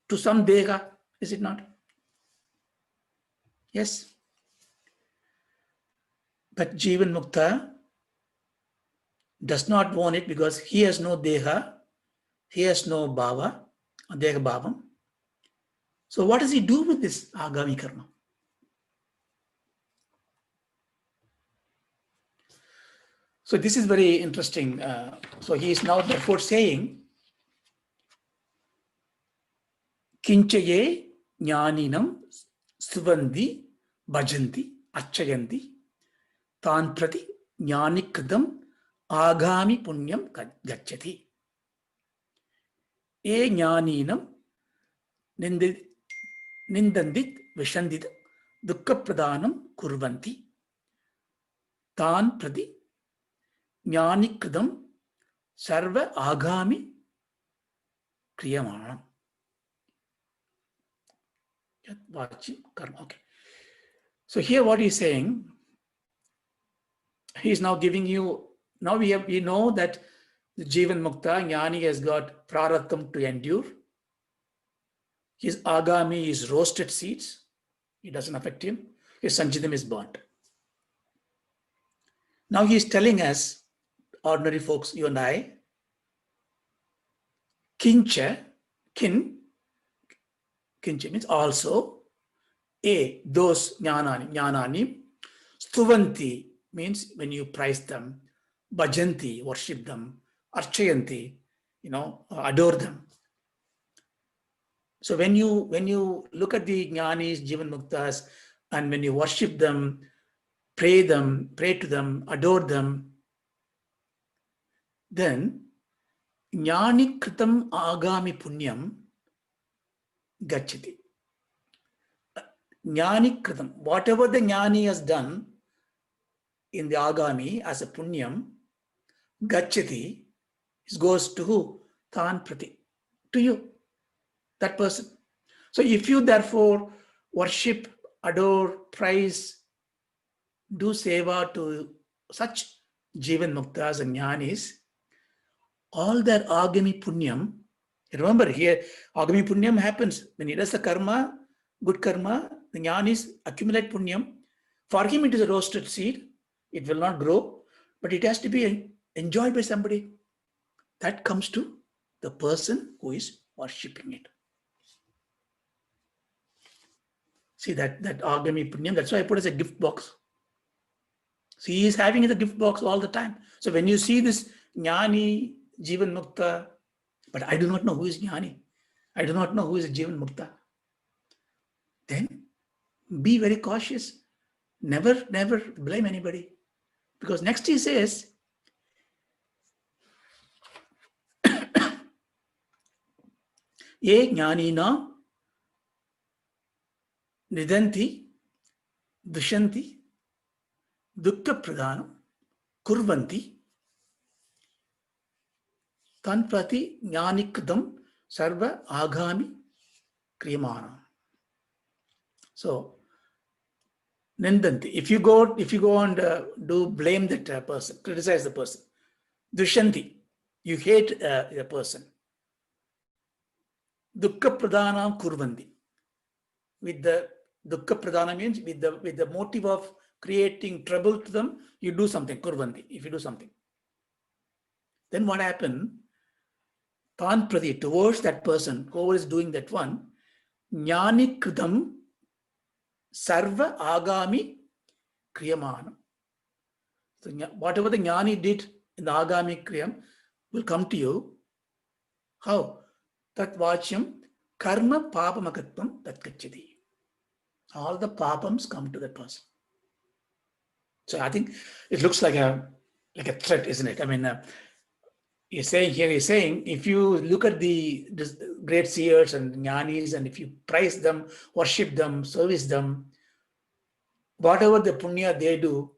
A: to some deha, is it not? Yes. But Jivan Mukta does not want it because he has no deha, he has no bhava, deha bhavam. So what does he do with this agami karma? So this is very interesting. So he is now therefore saying, Kinchaye jnaninam suvandi bhajanti archayanti tan prati jnanikritam agami punyam gacchati. E jnaninam nindandit vishandit dukkha pradhanam kurvanti tan prati jnanikritam sarva agami kriyamanam. Okay. So here what he's saying, he's now giving you, now we know that the Jivan Mukta, Jnani has got praratham to endure. His agami is roasted seeds. It doesn't affect him. His sanchidam is burnt. Now he's telling us, ordinary folks, you and I, kincha means also, those jnanani, stuvanti means when you praise them, bhajanti, worship them, archayanti, adore them. So when you look at the jnanis, jivan muktas, and when you worship them, pray to them, adore them, then jnani kritam agami punyam gacchati. Jnani kritam, whatever the jnani has done in the agami as a punyam, gacchati, it goes to who? Tan prati, to you, that person. So if you therefore worship, adore, praise, do seva to such jivan muktas and jnanis, all their agami punyam, remember here, agami punyam happens when he does the karma, good karma, the jnanis accumulate punyam. For him it is a roasted seed, it will not grow, but it has to be enjoyed by somebody. That comes to the person who is worshipping it. See that agami punyam, that's why I put as a gift box. So he is having the gift box all the time. So when you see this jnani, jivan mukta, but I do not know who is jnani, I do not know who is jivan mukta, then be very cautious. Never blame anybody. Because next he says, ye jnanina nidanti dushanti dukkha pradhanam kurvanti tan prati jnanikritam sarva agami kriyamanam. So nindanti, if you go and do blame that person, criticize the person, dushanti, you hate the person, dukkha pradhanam kurvanti, with the dukkha pradhana means with the motive of creating trouble to them, you do something, kurvanti, if you do something. Then what happened? Tan prati, towards that person, whoever is doing that one, jnani kritam sarva agami kriyamanam. So whatever the jnani did in the agami kriyam will come to you. How? Tat vachyam karma papamakatvam tat gacchati. All the papams come to that person. So I think it looks like a threat, isn't it? I mean, he's saying, if you look at the great seers and jnanis, and if you praise them, worship them, service them, whatever the punya they do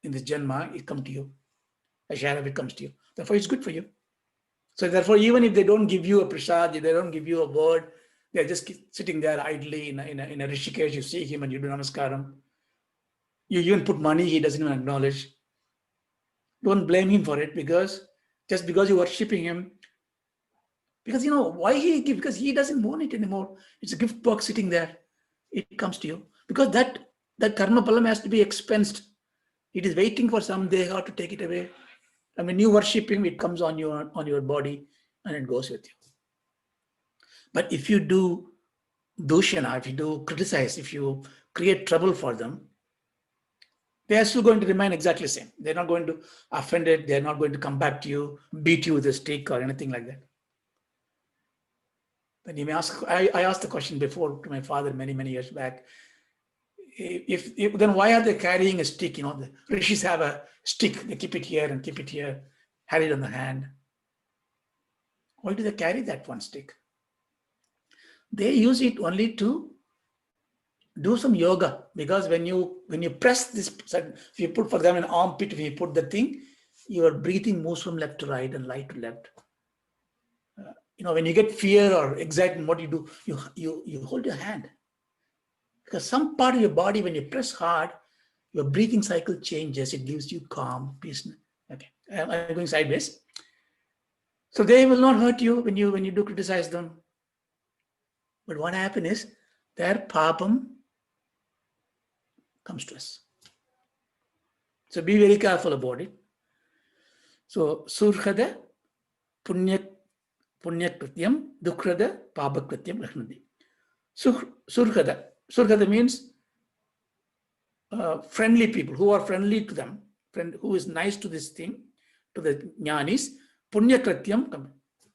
A: in this janma, it comes to you. A share of it comes to you. Therefore, it's good for you. So therefore, even if they don't give you a prasad, they don't give you a word, they're just sitting there idly in a Rishikesh, you see him and you do namaskaram. You even put money, he doesn't even acknowledge. Don't blame him for it, because just because you're worshipping him, because why he give? Because he doesn't want it anymore. It's a gift box sitting there. It comes to you. Because that karma palam has to be expensed. It is waiting for some deha to take it away. And when you worship him, it comes on your body and it goes with you. But if you do dushana, if you do criticize, if you create trouble for them, they are still going to remain exactly the same. They're not going to offend it. They're not going to come back to you, beat you with a stick or anything like that. Then you may ask, I asked the question before to my father many years back. If then why are they carrying a stick? The rishis have a stick. They keep it here and keep it here, have it on the hand. Why do they carry that one stick? They use it only to do some yoga, because when you press this, if you put for them an armpit, if you put the thing, your breathing moves from left to right and right to left. When you get fear or excitement, what you do, you hold your hand, because some part of your body, when you press hard, your breathing cycle changes. It gives you calm, peace. Okay, I'm going sideways. So they will not hurt you when you do criticize them. But what happens is their papam comes to us. So be very careful about it. So surkhada punya krityam, dukhrada papa krityam rakhnati. Surkhada means friendly people who are friendly to them, who is nice to this thing, to the jnanis. Punya krityam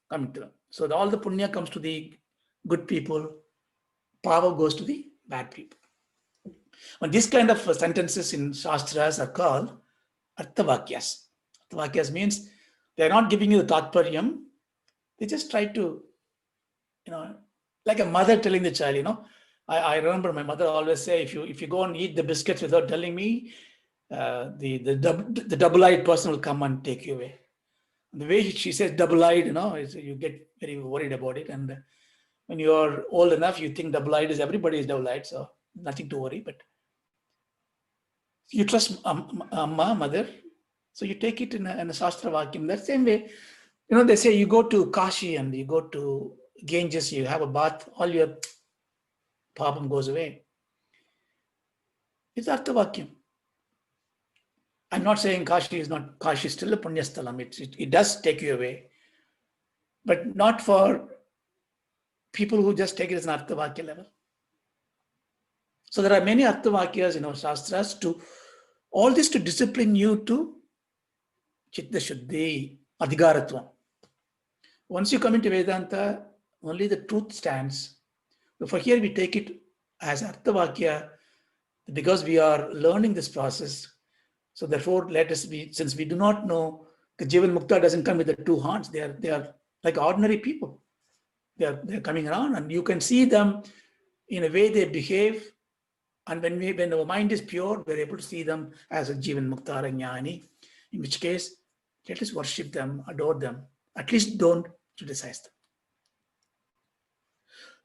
A: coming to them. So all the punya comes to the good people, pava goes to the bad people. And these kind of sentences in Shastras are called Arthavakyas. Arthavakyas means they are not giving you the Tatparyam. They just try to, like a mother telling the child, I remember my mother always say, if you go and eat the biscuits without telling me, the double-eyed person will come and take you away. And the way she says double-eyed, you get very worried about it. And when you are old enough, you think double-eyed is everybody is double-eyed, so nothing to worry. But you trust mother, so you take it in a Shastra Vakyam. That same way, they say you go to Kashi and you go to Ganges, you have a bath, all your papam goes away. It's Artha Vakyam. I'm not saying Kashi is still a Punyasthalam. It does take you away, but not for people who just take it as an Artha Vakya level. So there are many Artha Vakyas in our Shastras all this to discipline you to Chitta Shuddhi, Adhikaratvam. Once you come into Vedanta, only the truth stands. For here we take it as Artha Vakya, because we are learning this process. So therefore, let us be, since we do not know, the Jivan Mukta doesn't come with the two horns. They are like ordinary people. They're coming around, and you can see them in a way they behave. And when our mind is pure, we're able to see them as a Jivan Mukta or Jnani, in which case, let us worship them, adore them. At least don't criticize them.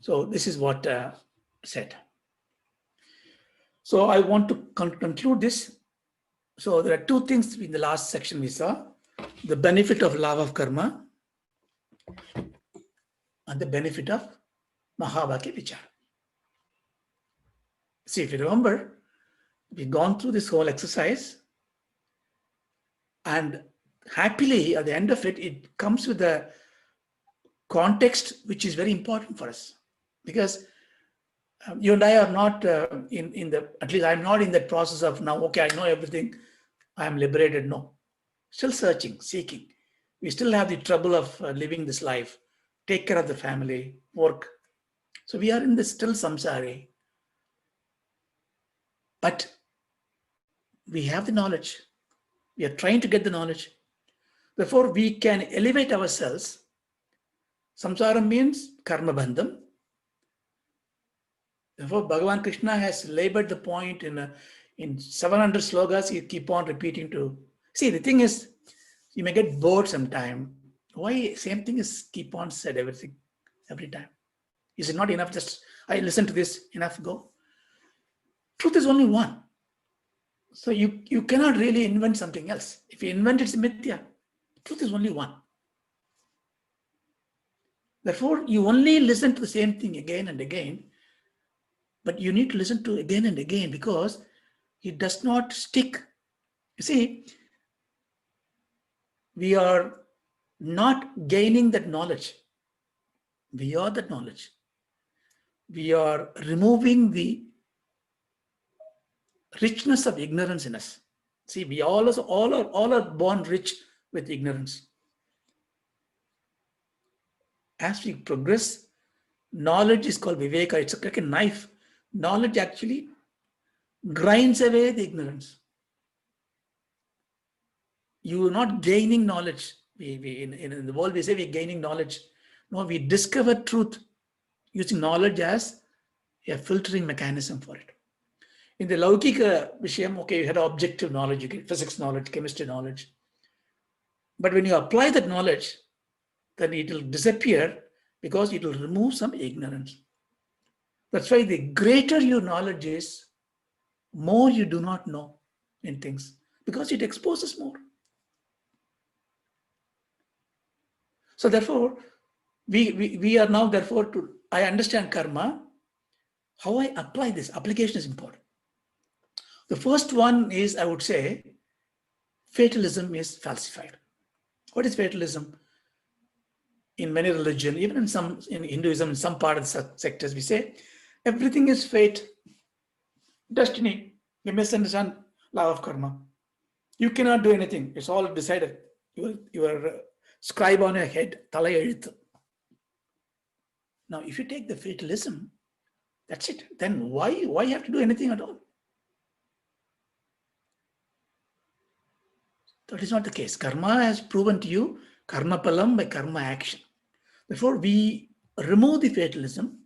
A: So this is what said. So I want to conclude this. So there are two things in the last section we saw: the benefit of love of karma and the benefit of Mahavakya Vichara. See, if you remember, we've gone through this whole exercise, and happily at the end of it, it comes with a context which is very important for us, because you and I are not at least I'm not in that process of now, okay, I know everything, I am liberated. No, still searching, seeking. We still have the trouble of living this life, take care of the family, work. So we are in this still samsari. But we have the knowledge. We are trying to get the knowledge. Therefore, we can elevate ourselves. Samsara means karma bandham. Therefore, Bhagavan Krishna has labored the point in 700 slogas. He keep on repeating to. See, the thing is, you may get bored sometime. Why same thing is keep on said everything, every time? Is it not enough? Just I listen to this, enough, go. Truth is only one. So you cannot really invent something else. If you invent it's mithya. Truth is only one. Therefore, you only listen to the same thing again and again, but you need to listen to again and again because it does not stick. You see, we are not gaining that knowledge. We are that knowledge. We are removing the richness of ignorance in us. See, we all are born rich with ignorance. As we progress, knowledge is called viveka. It's like a knife. Knowledge actually grinds away the ignorance. You are not gaining knowledge. In the world, we say we're gaining knowledge. No, we discover truth using knowledge as a filtering mechanism for it. In the Laukika Vishayam, okay, you had objective knowledge, you get physics knowledge, chemistry knowledge. But when you apply that knowledge, then it will disappear because it will remove some ignorance. That's why the greater your knowledge is, more you do not know in things, because it exposes more. So therefore, we are now therefore I understand karma. How I apply this, application is important. The first one is, I would say, fatalism is falsified. What is fatalism? In many religions, even in Hinduism, in some part of the sectors, we say everything is fate, destiny. We misunderstand law of karma. You cannot do anything. It's all decided. Your scribe on your head, thalai eluthu. Now, if you take the fatalism, that's it. Then why you have to do anything at all? That is not the case. Karma has proven to you karma palam by karma action. Therefore, we remove the fatalism.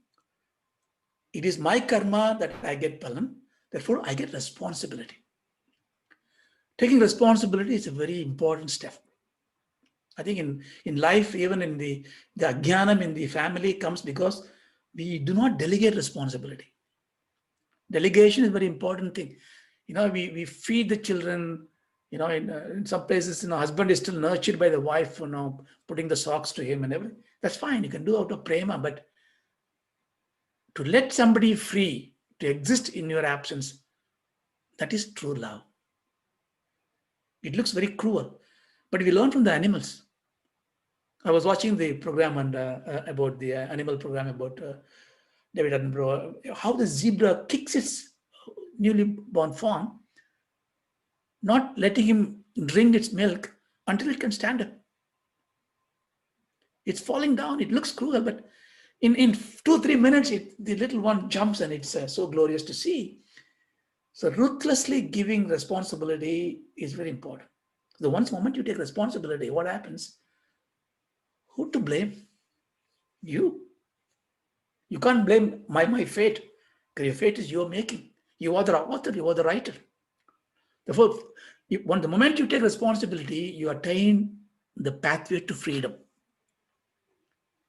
A: It is my karma that I get palam. Therefore, I get responsibility. Taking responsibility is a very important step. I think in life, even in the ajnanam in the family comes because we do not delegate responsibility. Delegation is a very important thing. We feed the children. In some places, husband is still nurtured by the wife, putting the socks to him and everything. That's fine. You can do out of prema, but to let somebody free to exist in your absence, that is true love. It looks very cruel, but we learn from the animals. I was watching the program about the animal program about David Attenborough, how the zebra kicks its newly born fawn, not letting him drink its milk until it can stand up. It's falling down. It looks cruel, but in 2-3 minutes, the little one jumps, and it's so glorious to see. So ruthlessly giving responsibility is very important. The once moment you take responsibility, what happens? Who to blame? You. You can't blame my fate, because your fate is your making. You are the author, you are the writer. Therefore, the moment you take responsibility, you attain the pathway to freedom.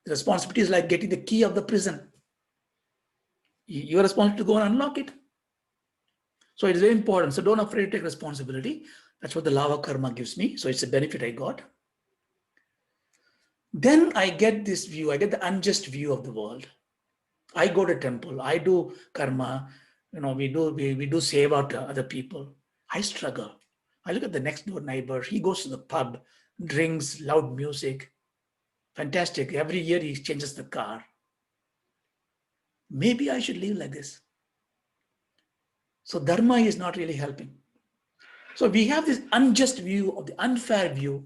A: The responsibility is like getting the key of the prison. You are responsible to go and unlock it. So it is very important. So don't afraid to take responsibility. That's what the lava karma gives me. So it's a benefit I got. Then I get this view. I get the unjust view of the world. I go to temple. I do karma. We do seva to other people. I struggle. I look at the next door neighbor. He goes to the pub, drinks, loud music. Fantastic. Every year he changes the car. Maybe I should live like this. So dharma is not really helping. So we have this unjust view of the unfair view.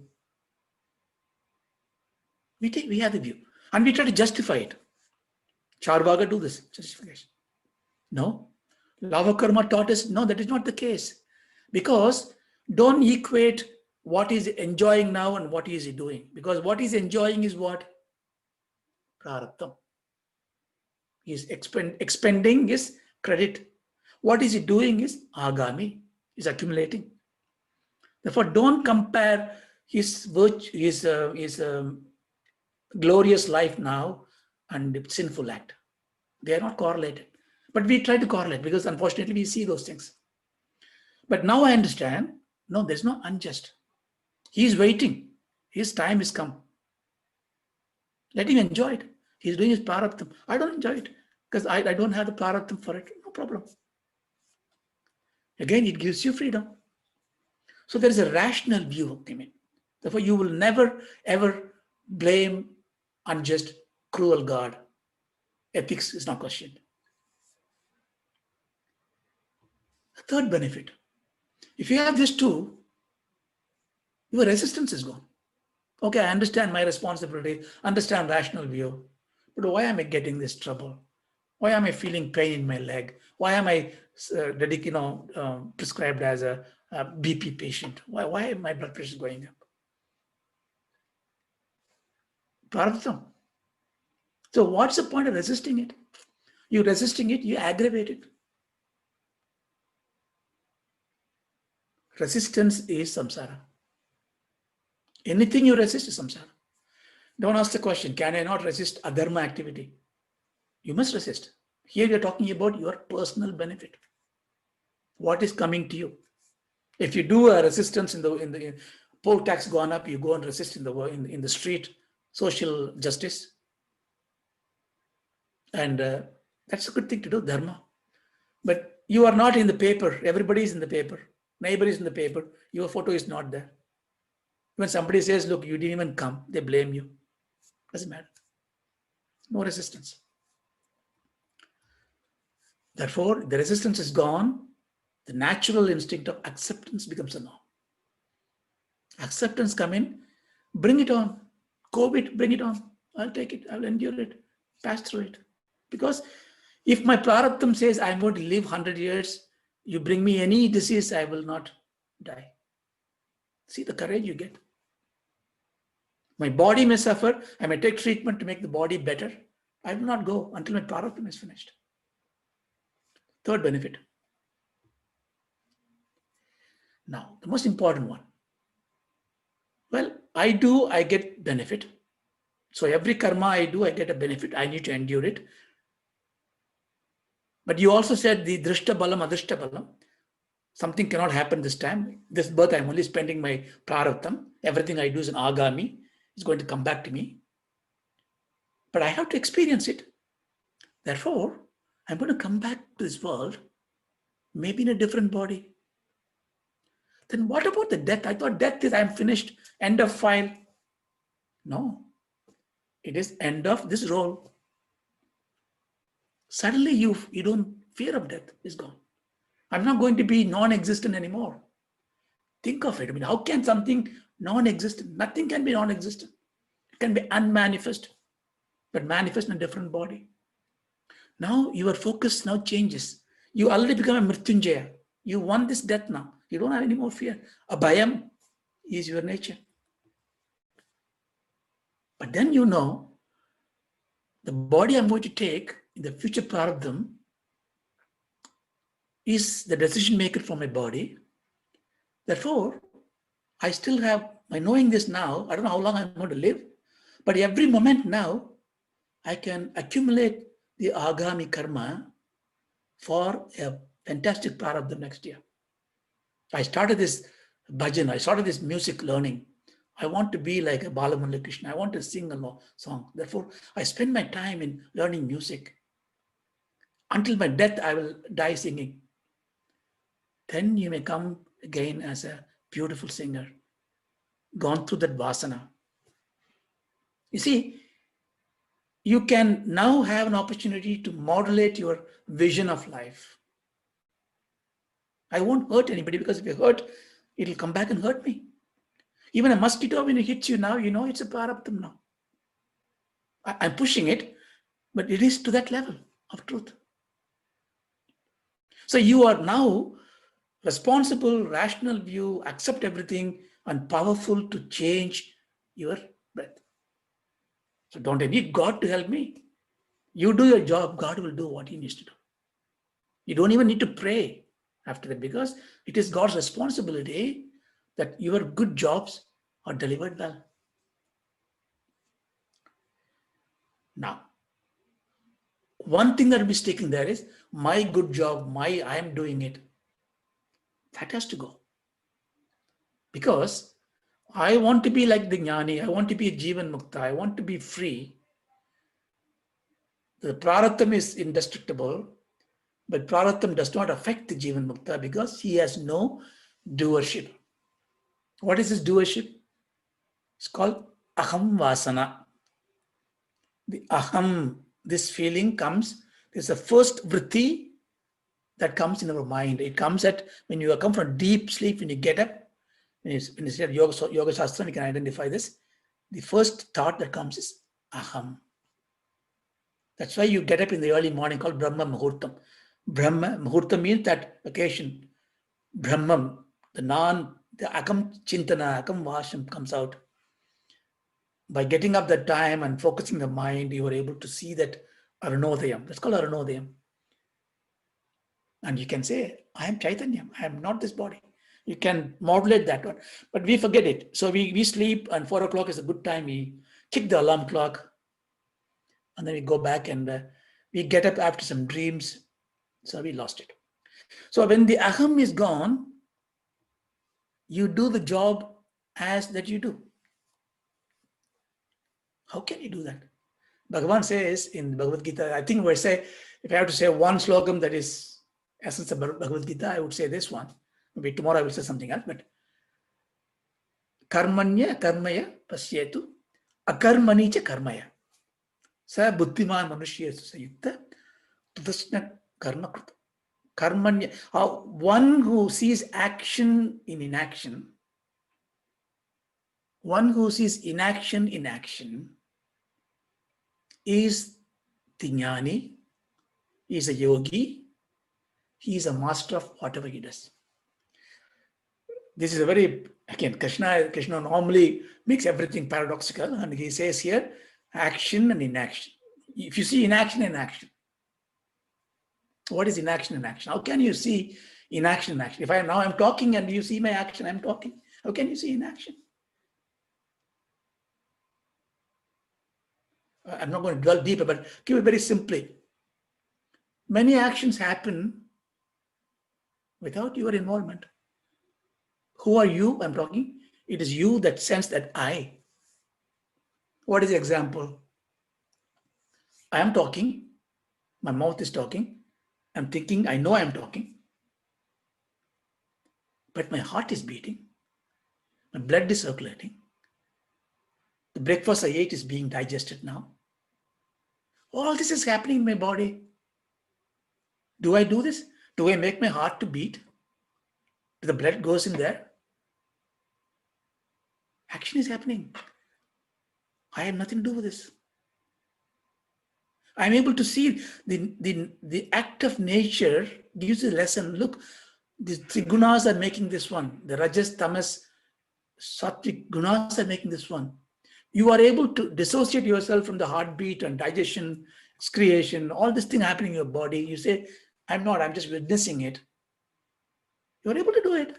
A: We have the view and we try to justify it. Charvaga do this justification. No. Lava karma taught us, no, that is not the case. Because don't equate what is he enjoying now and what is he doing. Because what he's enjoying is what? Prarabdha. He's expending his credit. What is he doing is agami, is accumulating. Therefore, don't compare his virtue, his glorious life now and sinful act. They are not correlated. But we try to correlate because unfortunately we see those things. But now I understand, no, there's no unjust. He is waiting. His time is come. Let him enjoy it. He's doing his prarabdham. I don't enjoy it because I don't have the prarabdham for it. No problem. Again, it gives you freedom. So there is a rational view of Timin. Therefore, you will never ever blame unjust, cruel God. Ethics is not questioned. The third benefit. If you have these two, your resistance is gone. Okay, I understand my responsibility, understand rational view, but why am I getting this trouble? Why am I feeling pain in my leg? Why am I prescribed as a BP patient? Why am my blood pressure going up? Prarabdha. So what's the point of resisting it? You're resisting it, you aggravate it. Resistance is samsara. Anything you resist is samsara. Don't ask the question, can I not resist adharma activity? You must resist. Here you're talking about your personal benefit. What is coming to you? If you do a resistance in the poll tax gone up, you go and resist in the street, social justice. And that's a good thing to do, dharma. But you are not in the paper. Everybody is in the paper. Neighbor is in the paper. Your photo is not there. When somebody says, look, you didn't even come, they blame you. Doesn't matter. No resistance. Therefore, the resistance is gone. The natural instinct of acceptance becomes a norm. Acceptance come in, bring it on. COVID, bring it on. I'll take it. I'll endure it. Pass through it. Because if my prarabdham says I'm going to live 100 years, you bring me any disease, I will not die. See the courage you get. My body may suffer. I may take treatment to make the body better. I will not go until my prarabdham is finished. Third benefit. Now, the most important one. Well, I get benefit. So every karma I do, I get a benefit. I need to endure it. But you also said the drishta balam, adrishta balam. Something cannot happen this time. This birth, I'm only spending my prarabdham. Everything I do is an agami. It's going to come back to me. But I have to experience it. Therefore, I'm going to come back to this world, maybe in a different body. Then what about the death? I thought death is I'm finished, end of file. No, it is end of this role. Suddenly you don't fear of death, is gone. I'm not going to be non-existent anymore. Think of it. I mean, how can something non-existent? Nothing can be non-existent. It can be unmanifest, but manifest in a different body. Now your focus now changes. You already become a mrityunjaya. You won this death now. You don't have any more fear. Abhayam is your nature. But then you know, the body I'm going to take in the future prarabdham is the decision maker for my body. Therefore, I still have, by knowing this now, I don't know how long I'm going to live, but every moment now, I can accumulate the agami karma for a fantastic prarabdha next year. I started this bhajan, I started this music learning. I want to be like a Balamalla Krishna. I want to sing a song. Therefore, I spend my time in learning music. Until my death, I will die singing. Then you may come again as a beautiful singer, gone through that vasana. You see, you can now have an opportunity to modulate your vision of life. I won't hurt anybody because if you hurt, it'll come back and hurt me. Even a mosquito, when it hits you now, you know it's a prarabdham now. I'm pushing it, but it is to that level of truth. So you are now responsible, rational view, accept everything, and powerful to change your breath. So don't I need God to help me? You do your job, God will do what he needs to do. You don't even need to pray after that, because it is God's responsibility that your good jobs are delivered well. Now, one thing that will be sticking there is my good job, I am doing it. That has to go. Because I want to be like the Jnani, I want to be a Jivan Mukta, I want to be free. The Praratham is indestructible, but Praratham does not affect the Jivan Mukta because he has no doership. What is his doership? It's called Aham Vasana. The Aham, this feeling comes, there's a first vritti that comes in our mind. It comes at when you come from deep sleep, when you get up, when you study Yoga Shastra, we can identify this. The first thought that comes is Aham. That's why you get up in the early morning called Brahma Muhurtam. Brahma Muhurtam means that occasion. Brahmam, the Akam Chintana, Akam Vasham comes out. By getting up that time and focusing the mind, you are able to see that Arunodayam. That's called Arunodayam. And you can say, I am Chaitanyam, I am not this body. You can modulate that one. But we forget it. So we sleep, and 4 o'clock is a good time. We kick the alarm clock, and then we go back and we get up after some dreams. So we lost it. So when the Aham is gone, you do the job as that you do. How can you do that? Bhagavan says in Bhagavad Gita, I think we say, if I have to say one slogam that is essence of Bhagavad Gita, I would say this one. Maybe tomorrow I will say something else, but Karmanya karmaya pasyetu akarmani cha karmaya sa buddhiman manushya sayukta tudasna karma kruta. Karmanya, one who sees action in inaction, one who sees inaction in action is the Jnani, he is a yogi, he is a master of whatever he does. This is a very, again, Krishna normally makes everything paradoxical, and he says here, action and inaction. If you see inaction and action, what is inaction and action? How can you see inaction and action? If I'm talking and you see my action, I'm talking. How can you see inaction? I'm not going to dwell deeper, but give it very simply. Many actions happen without your involvement. Who are you? I'm talking. It is you that sense that I. What is the example? I am talking. My mouth is talking. I'm thinking. I know I'm talking. But my heart is beating. My blood is circulating. The breakfast I ate is being digested now. All this is happening in my body. Do I do this? Do I make my heart to beat? Do the blood goes in there? Action is happening. I have nothing to do with this. I'm able to see the act of nature gives a lesson. Look, the three gunas are making this one. The rajas, tamas, sattvic gunas are making this one. You are able to dissociate yourself from the heartbeat and digestion, excretion, all this thing happening in your body. You say, I'm not, I'm just witnessing it. You're able to do it.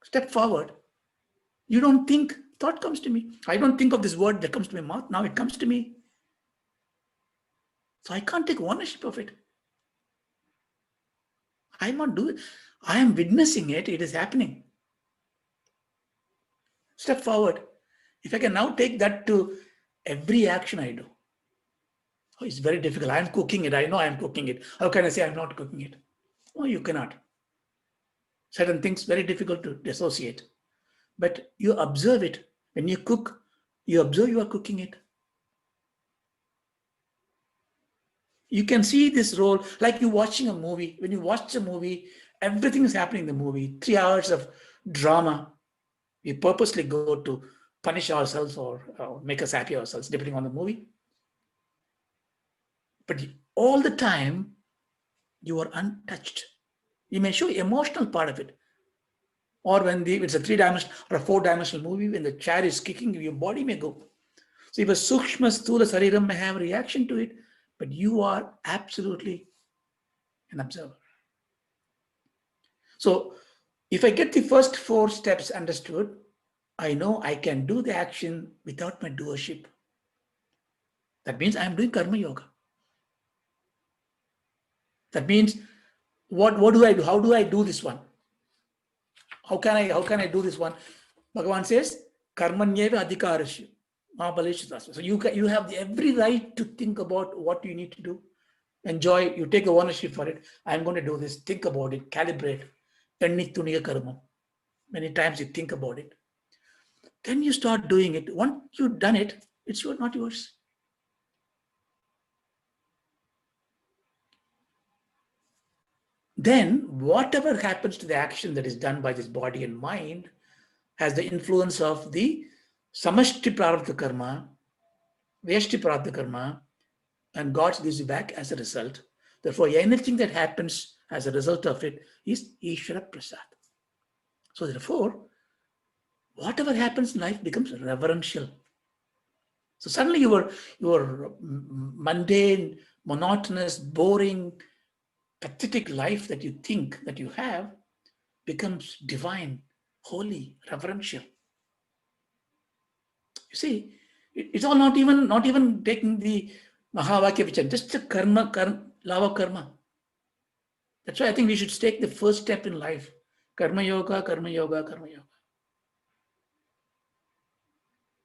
A: Step forward. You don't think, thought comes to me. I don't think of this word that comes to my mouth. Now it comes to me. So I can't take ownership of it. I'm not doing it. I am witnessing it. It is happening. Step forward. If I can now take that to every action I do. Oh, it's very difficult. I'm cooking it. I know I'm cooking it. How can I say I'm not cooking it? Oh, you cannot. Certain things very difficult to dissociate. But you observe it. When you cook, you observe you are cooking it. You can see this role like you're watching a movie. When you watch a movie, everything is happening in the movie. 3 hours of drama. We purposely go to punish ourselves or make us happy ourselves, depending on the movie. But all the time, you are untouched. You may show emotional part of it, Or when it's a 3-dimensional or a 4-dimensional movie, when the chair is kicking, your body may go. So even Sukshma Sthula Sariram may have a reaction to it, but you are absolutely an observer. So if I get the first 4 steps understood, I know I can do the action without my doership. That means I'm doing karma yoga. That means what do I do? How do I do this one? How can I do this one? Bhagavan says, karmanyeva adhikarasya. So you have every right to think about what you need to do. Enjoy, you take the ownership for it. I'm going to do this. Think about it, calibrate. Many times you think about it. Then you start doing it. Once you've done it, it's not yours. Then whatever happens to the action that is done by this body and mind has the influence of the samashti prarabdha karma, vyashti prarabdha karma, and God gives you back as a result. Therefore, anything that happens as a result of it is Ishvara Prasad. So therefore, whatever happens in life becomes reverential. So suddenly your mundane, monotonous, boring, pathetic life that you think that you have becomes divine, holy, reverential. You see, it's all not even taking the Maha Vakya Vichan, just the karma, lava karma. That's why I think we should take the first step in life. Karma yoga, karma yoga, karma yoga.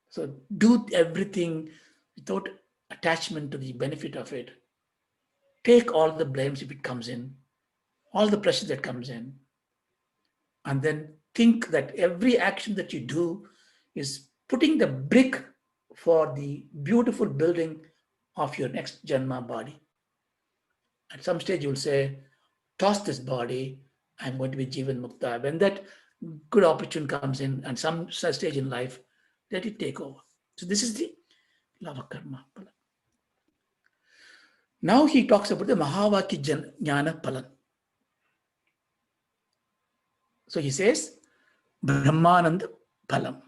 A: So do everything without attachment to the benefit of it. Take all the blames if it comes in, all the pressure that comes in, and then think that every action that you do is putting the brick for the beautiful building of your next Janma body. At some stage you will say, toss this body, I'm going to be Jivan Mukta. When that good opportunity comes in and some such stage in life, let it take over. So this is the lava karma. Now he talks about the Mahavakya Jnana Palan. So he says, Brahmananda Palam.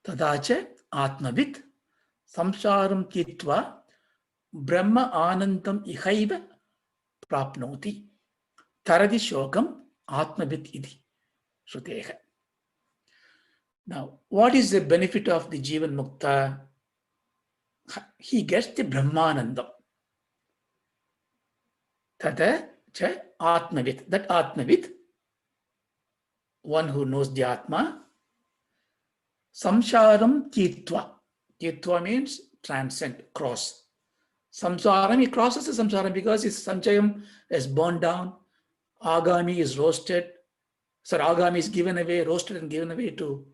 A: Tadacha Atmavit Samsaram Kitva Brahma Anandam Ihaiva Prapnoti Taradi Shokam Atmavit Idi Shruteha. Now, what is the benefit of the Jivan Mukta? He gets the Brahmanandam. Tata cha Atmavit. That Atmavit, one who knows the Atma, Samsaram Kitva. Kitva means transcend, cross. Samsaram, he crosses the Samsaram because his Sanchayam is burned down. Agami is roasted. Agami is given away, roasted and given away to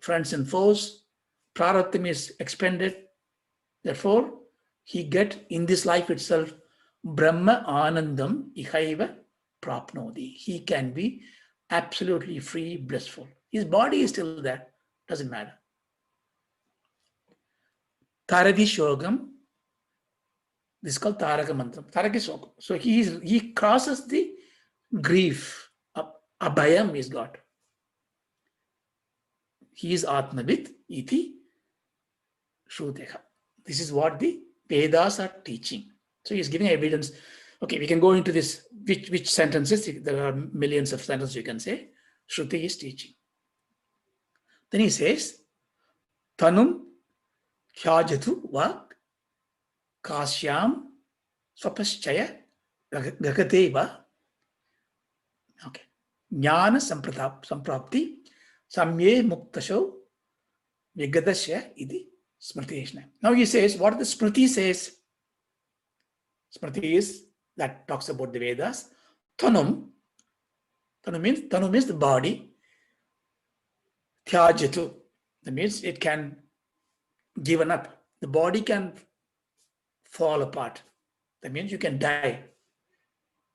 A: friends and foes. Prarabdham is expended. Therefore, he get in this life itself, Brahma Anandam Ihaiva Prapnodi. He can be absolutely free, blissful. His body is still there. Doesn't matter. Taradi Shogam. This is called Taraka Mantra. Taraka Shogam. So he crosses the grief. Abhayam is God. He is Atmavit iti Shruteha. This is what the Vedas are teaching. So he is giving evidence. Okay, we can go into this, which sentences, there are millions of sentences you can say. Shruti is teaching. Then he says, Tanum Khyajatu va Kasyam Swapaschaya Gagateva. Okay. Jnana Samprapti Samye Muktasho Vigadasya Idi Smriti. Now he says, what the Smriti says? Smriti is, that talks about the Vedas. Tanum means the body. Thyajatu, that means it can given up. The body can fall apart. That means you can die.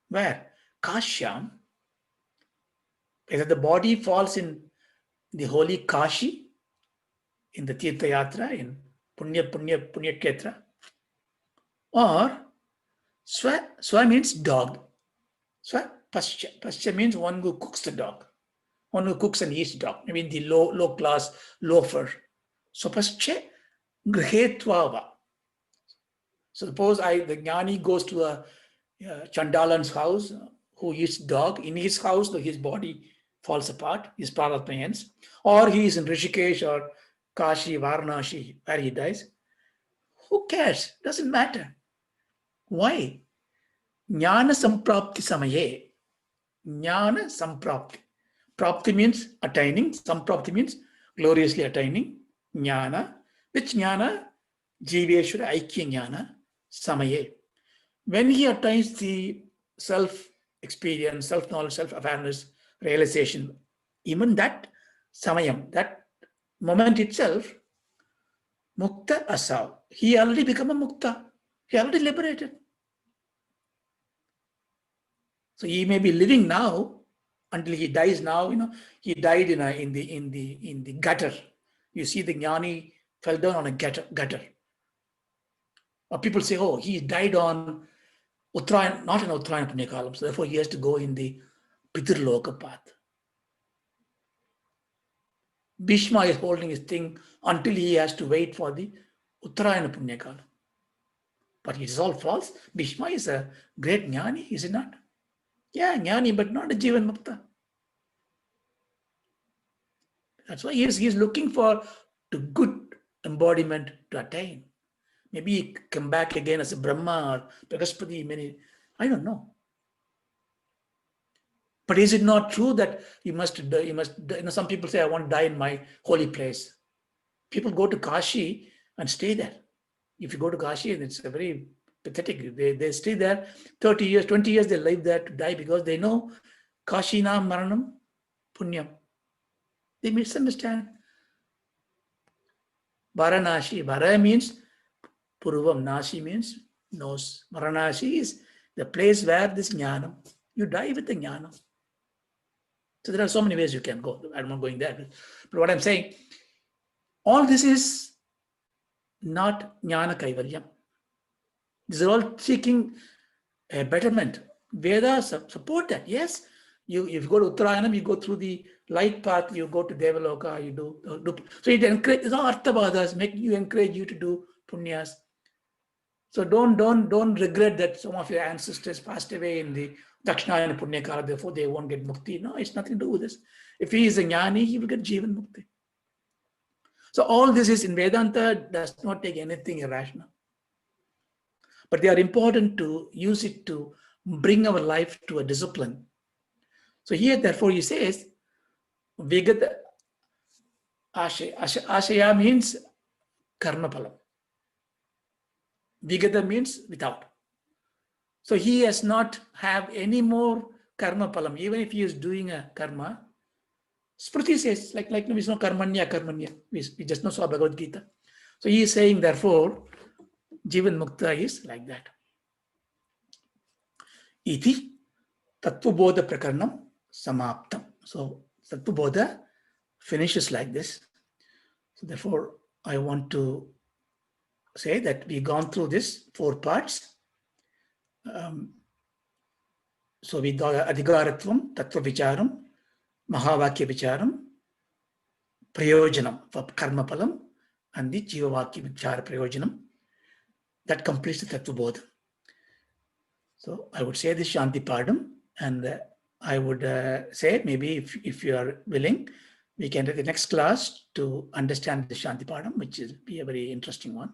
A: Where? Kashyam. Either the body falls in the holy Kashi, in the Tirtha Yatra, in Punya Ketra, or Swa means dog. Swa, Pascha. Pascha means one who cooks the dog. One who cooks and eats dog. Maybe the low class loafer. So pascha grihetvava. So suppose the jnani goes to a Chandalan's house who eats dog. In his house, his body falls apart, his prarabdha ends. Or he is in Rishikesh or Kashi, Varanasi, where he dies. Who cares? Doesn't matter. Why? Jnana samprapti samaye. Jnana samprapti. Prapti means attaining. Samprapti means gloriously attaining. Jnana. Which jnana? Jiveshwara Aikya jnana. Samaye. When he attains the self-experience, self-knowledge, self-awareness, realization, even that samayam, that moment itself, mukta asav. He already become a mukta. He already liberated. So he may be living now until he dies now. He died in the gutter. You see, the jnani fell down on a gutter. Or people say, oh, he died on Uttarayan, not in Uttarayan Punyakalam, so therefore he has to go in the Pitirloka path. Bhishma is holding his thing until he has to wait for the Uttarayan Punyakalam. But it is all false. Bhishma is a great jnani, is it not? Yeah, jnani, but not a Jivan Mukta. That's why he is looking for the good embodiment to attain. Maybe he come back again as a Brahma or Pragaspati, I don't know. But is it not true that you must, some people say, I want to die in my holy place. People go to Kashi and stay there. If you go to Kashi, it's a very pathetic. They stay there 30 years, 20 years, they live there to die because they know Kashi nam maranam punyam. They misunderstand. Varanasi. Vara means Purvam. Nasi means nose. Varanasi is the place where this jnanam. You die with the jnanam. So there are so many ways you can go. I'm not going there. But what I'm saying, all this is not jnana kaivalyam. These are all seeking a betterment. Vedas support that. Yes, if you go to Uttarayanam, you go through the light path, you go to Devaloka, you do. So it encourages, all Artha Bodhas encourage you to do punyas. So don't regret that some of your ancestors passed away in the Dakshinayana Punyakala, therefore they won't get mukti. No, it's nothing to do with this. If he is a jnani, he will get Jivan Mukti. So all this is in Vedanta, does not take anything irrational. But they are important to use it to bring our life to a discipline. So here, therefore, he says, Vigata Ashaya means karma palam. Vigata means without. So he has not have any more karma palam. Even if he is doing a karma, Smriti says, like we know karmanya. We just know saw Bhagavad Gita. So he is saying, therefore, Jivan Mukta is like that. Iti Tattva Bodha Prakaranam Samaptam. So Tattva Bodha finishes like this. So therefore, I want to say that we've gone through this 4 parts. So we got Adhikaratvam, Tattva Vicharam, Maha Vakya Vicharam, Prayojanam for Karma Palam, and the Jiva Vakya Vichara Prayojanam. That completes the Tattva Bodha. So I would say this Shanti Padam, and I would say maybe if you are willing, we can take the next class to understand the Shanti Padam, which will be a very interesting one.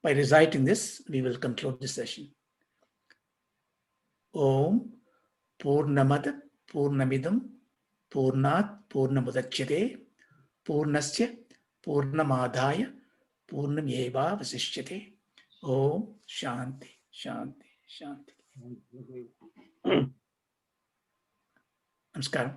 A: By reciting this, we will conclude this session. Om Purnamada Purnamidam Purnat Purnamudachyate Purnasya Purnamadhaya Purnamyeva Vasishyate. Om Shanti Shanti Shanti. Namaskaram.